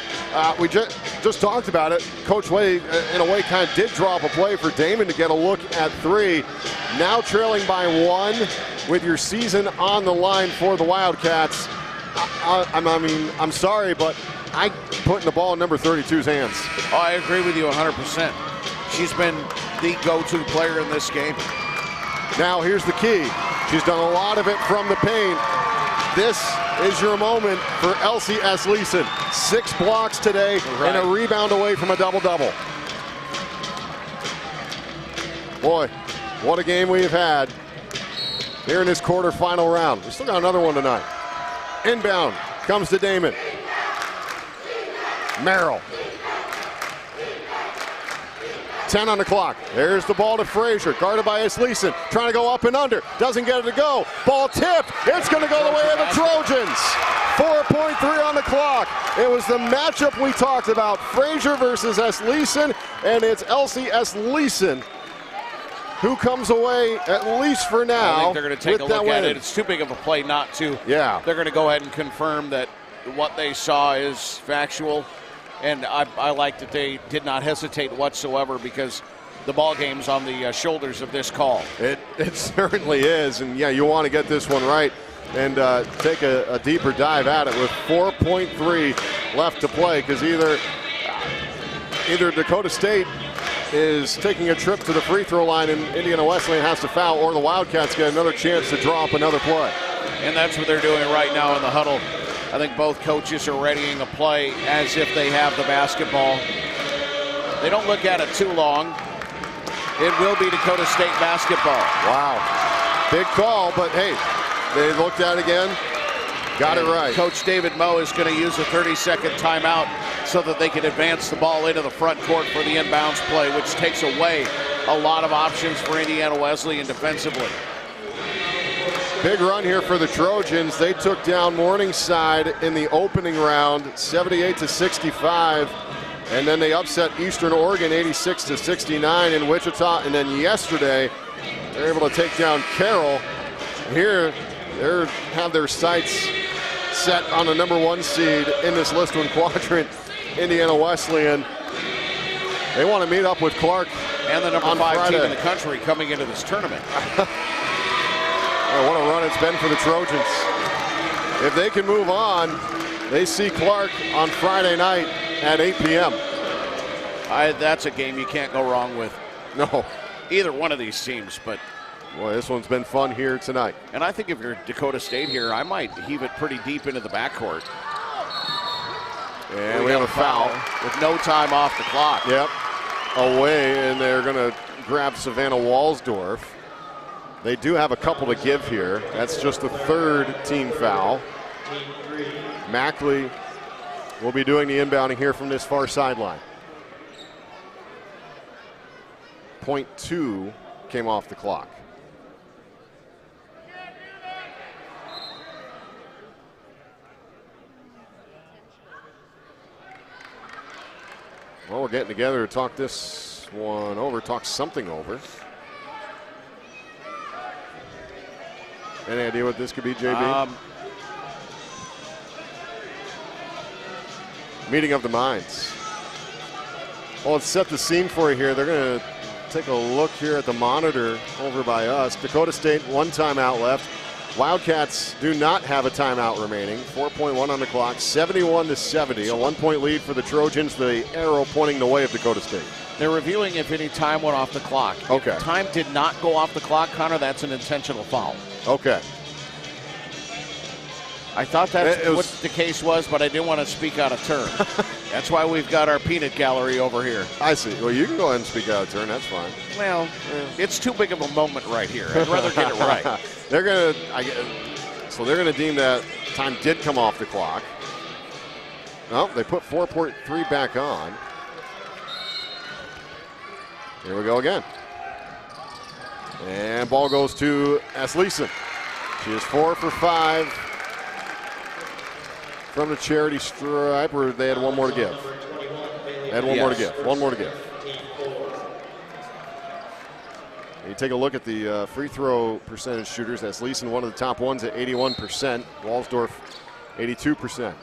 We just talked about it. Coach Way, in a way, kind of did drop a play for Damon to get a look at 3. Now trailing by 1 with your season on the line for the Wildcats. I'm sorry, but I putting the ball in number 32's hands. Oh, I agree with you 100%. She's been the go-to player in this game. Now here's the key. She's done a lot of it from the paint. This is your moment for Elsie S. Leeson. 6 blocks today and a rebound away from a double-double. Boy, what a game we've had here in this quarterfinal round. We still got another one tonight. Inbound comes to Damon. Merrill. 10 on the clock. There's the ball to Frazier, guarded by S. Leeson, trying to go up and under. Doesn't get it to go. Ball tipped. It's going to go the way of the Trojans. 4.3 on the clock. It was the matchup we talked about. Frazier versus S. Leeson, and it's Elsie S. Leeson who comes away, at least for now. I think they're going to take a look at it. It's too big of a play not to. Yeah. They're going to go ahead and confirm that what they saw is factual. And I like that they did not hesitate whatsoever, because the ball game's on the shoulders of this call. It certainly is. And, yeah, you want to get this one right and take a deeper dive at it with 4.3 left to play, because either Dakota State is taking a trip to the free throw line and Indiana Wesleyan has to foul, or the Wildcats get another chance to draw up another play. And that's what they're doing right now in the huddle. I think both coaches are readying a play as if they have the basketball. They don't look at it too long. It will be Dakota State basketball. Wow. Big call, but hey, they looked at it again, got it right. Coach David Moe is going to use a 30-second timeout so that they can advance the ball into the front court for the inbounds play, which takes away a lot of options for Indiana Wesleyan defensively. Big run here for the Trojans. They took down Morningside in the opening round, 78-65, and then they upset Eastern Oregon 86-69 in Wichita. And then yesterday, they're able to take down Carroll. Here, they have their sights set on the #1 seed in this List 1 quadrant, Indiana Wesleyan. They want to meet up with Clark and the #5 Friday. team in the country coming into this tournament. What a run it's been for the Trojans. If they can move on, they see Clark on Friday night at 8 p.m. That's a game you can't go wrong with. No. Either one of these teams, but boy, this one's been fun here tonight. And I think if you're Dakota State here, I might heave it pretty deep into the backcourt. And we have a foul. With no time off the clock. Yep. Away, and they're going to grab Savannah Walsdorf. They do have a couple to give here. That's just the 3rd team foul. Mackley will be doing the inbounding here from this far sideline. 0.2 came off the clock. Well, we're getting together to talk this one over, talk something over. Any idea what this could be, JB? Meeting of the minds. Well, let's set the scene for you here. They're going to take a look here at the monitor over by us. Dakota State, 1 timeout left. Wildcats do not have a timeout remaining. 4.1 on the clock, 71-70. A 1-point lead for the Trojans. The arrow pointing the way of Dakota State. They're reviewing if any time went off the clock. Okay. If time did not go off the clock, Connor, that's an intentional foul. Okay. I thought that's what the case was, but I didn't want to speak out of turn. That's why we've got our peanut gallery over here. I see. Well, you can go ahead and speak out of turn. That's fine. Well, it's too big of a moment right here. I'd rather get it right. So they're gonna deem that time did come off the clock. No, they put 4.3 back on. Here we go again. And ball goes to S. Leeson. She is 4 for 5 from the charity stripe, or they had one more to give. They had one more to give. One more to give. You take a look at the free throw percentage shooters. That's Leeson, one of the top ones at 81%. Walsdorf, 82%.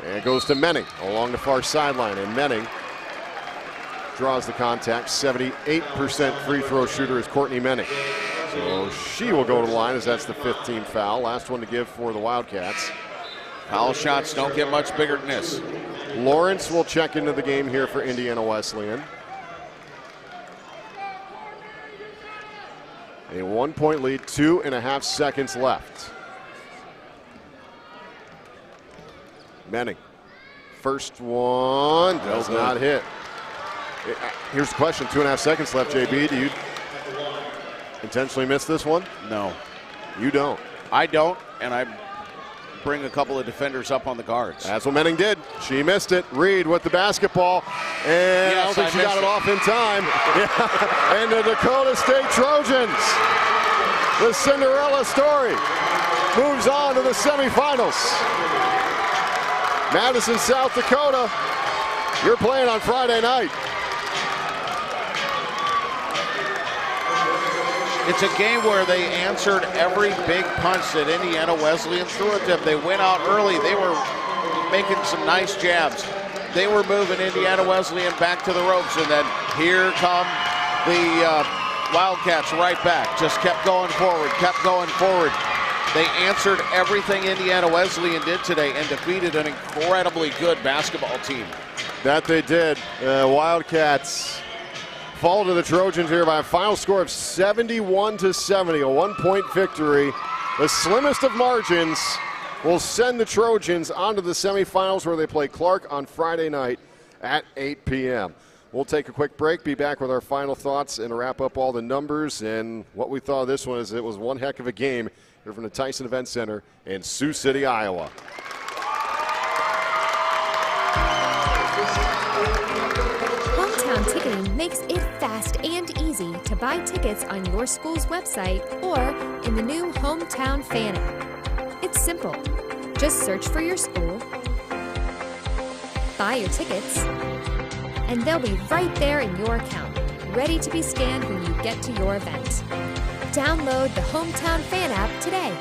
And it goes to Menning along the far sideline, and Menning draws the contact. 78% free throw shooter is Courtney Menning. So she will go to the line as that's the 15th foul. Last one to give for the Wildcats. Foul shots don't get much bigger than this. Lawrence will check into the game here for Indiana Wesleyan. A 1-point lead, 2.5 seconds left. Menning, first one does not hit. Here's the question, 2.5 seconds left, JB. Do you intentionally miss this one? No. You don't? I don't, and I bring a couple of defenders up on the guards. That's what Menning did. She missed it. Reed with the basketball, and yes, I don't think she got it off in time. And the Dakota State Trojans, the Cinderella story, moves on to the semifinals. Madison, South Dakota, you're playing on Friday night. It's a game where they answered every big punch that Indiana Wesleyan threw at them. They went out early. They were making some nice jabs. They were moving Indiana Wesleyan back to the ropes, and then here come the Wildcats right back. Just kept going forward, kept going forward. They answered everything Indiana Wesleyan did today and defeated an incredibly good basketball team. That they did. Wildcats fall to the Trojans here by a final score of 71-70, a 1-point victory. The slimmest of margins will send the Trojans onto the semifinals where they play Clark on Friday night at 8 p.m. We'll take a quick break, be back with our final thoughts and wrap up all the numbers. And what we thought of this one is it was one heck of a game here from the Tyson Event Center in Sioux City, Iowa. Hometown Ticketing makes it fast and easy to buy tickets on your school's website or in the new Hometown Fan app. It's simple. Just search for your school, buy your tickets, and they'll be right there in your account, ready to be scanned when you get to your event. Download the Hometown Fan app today.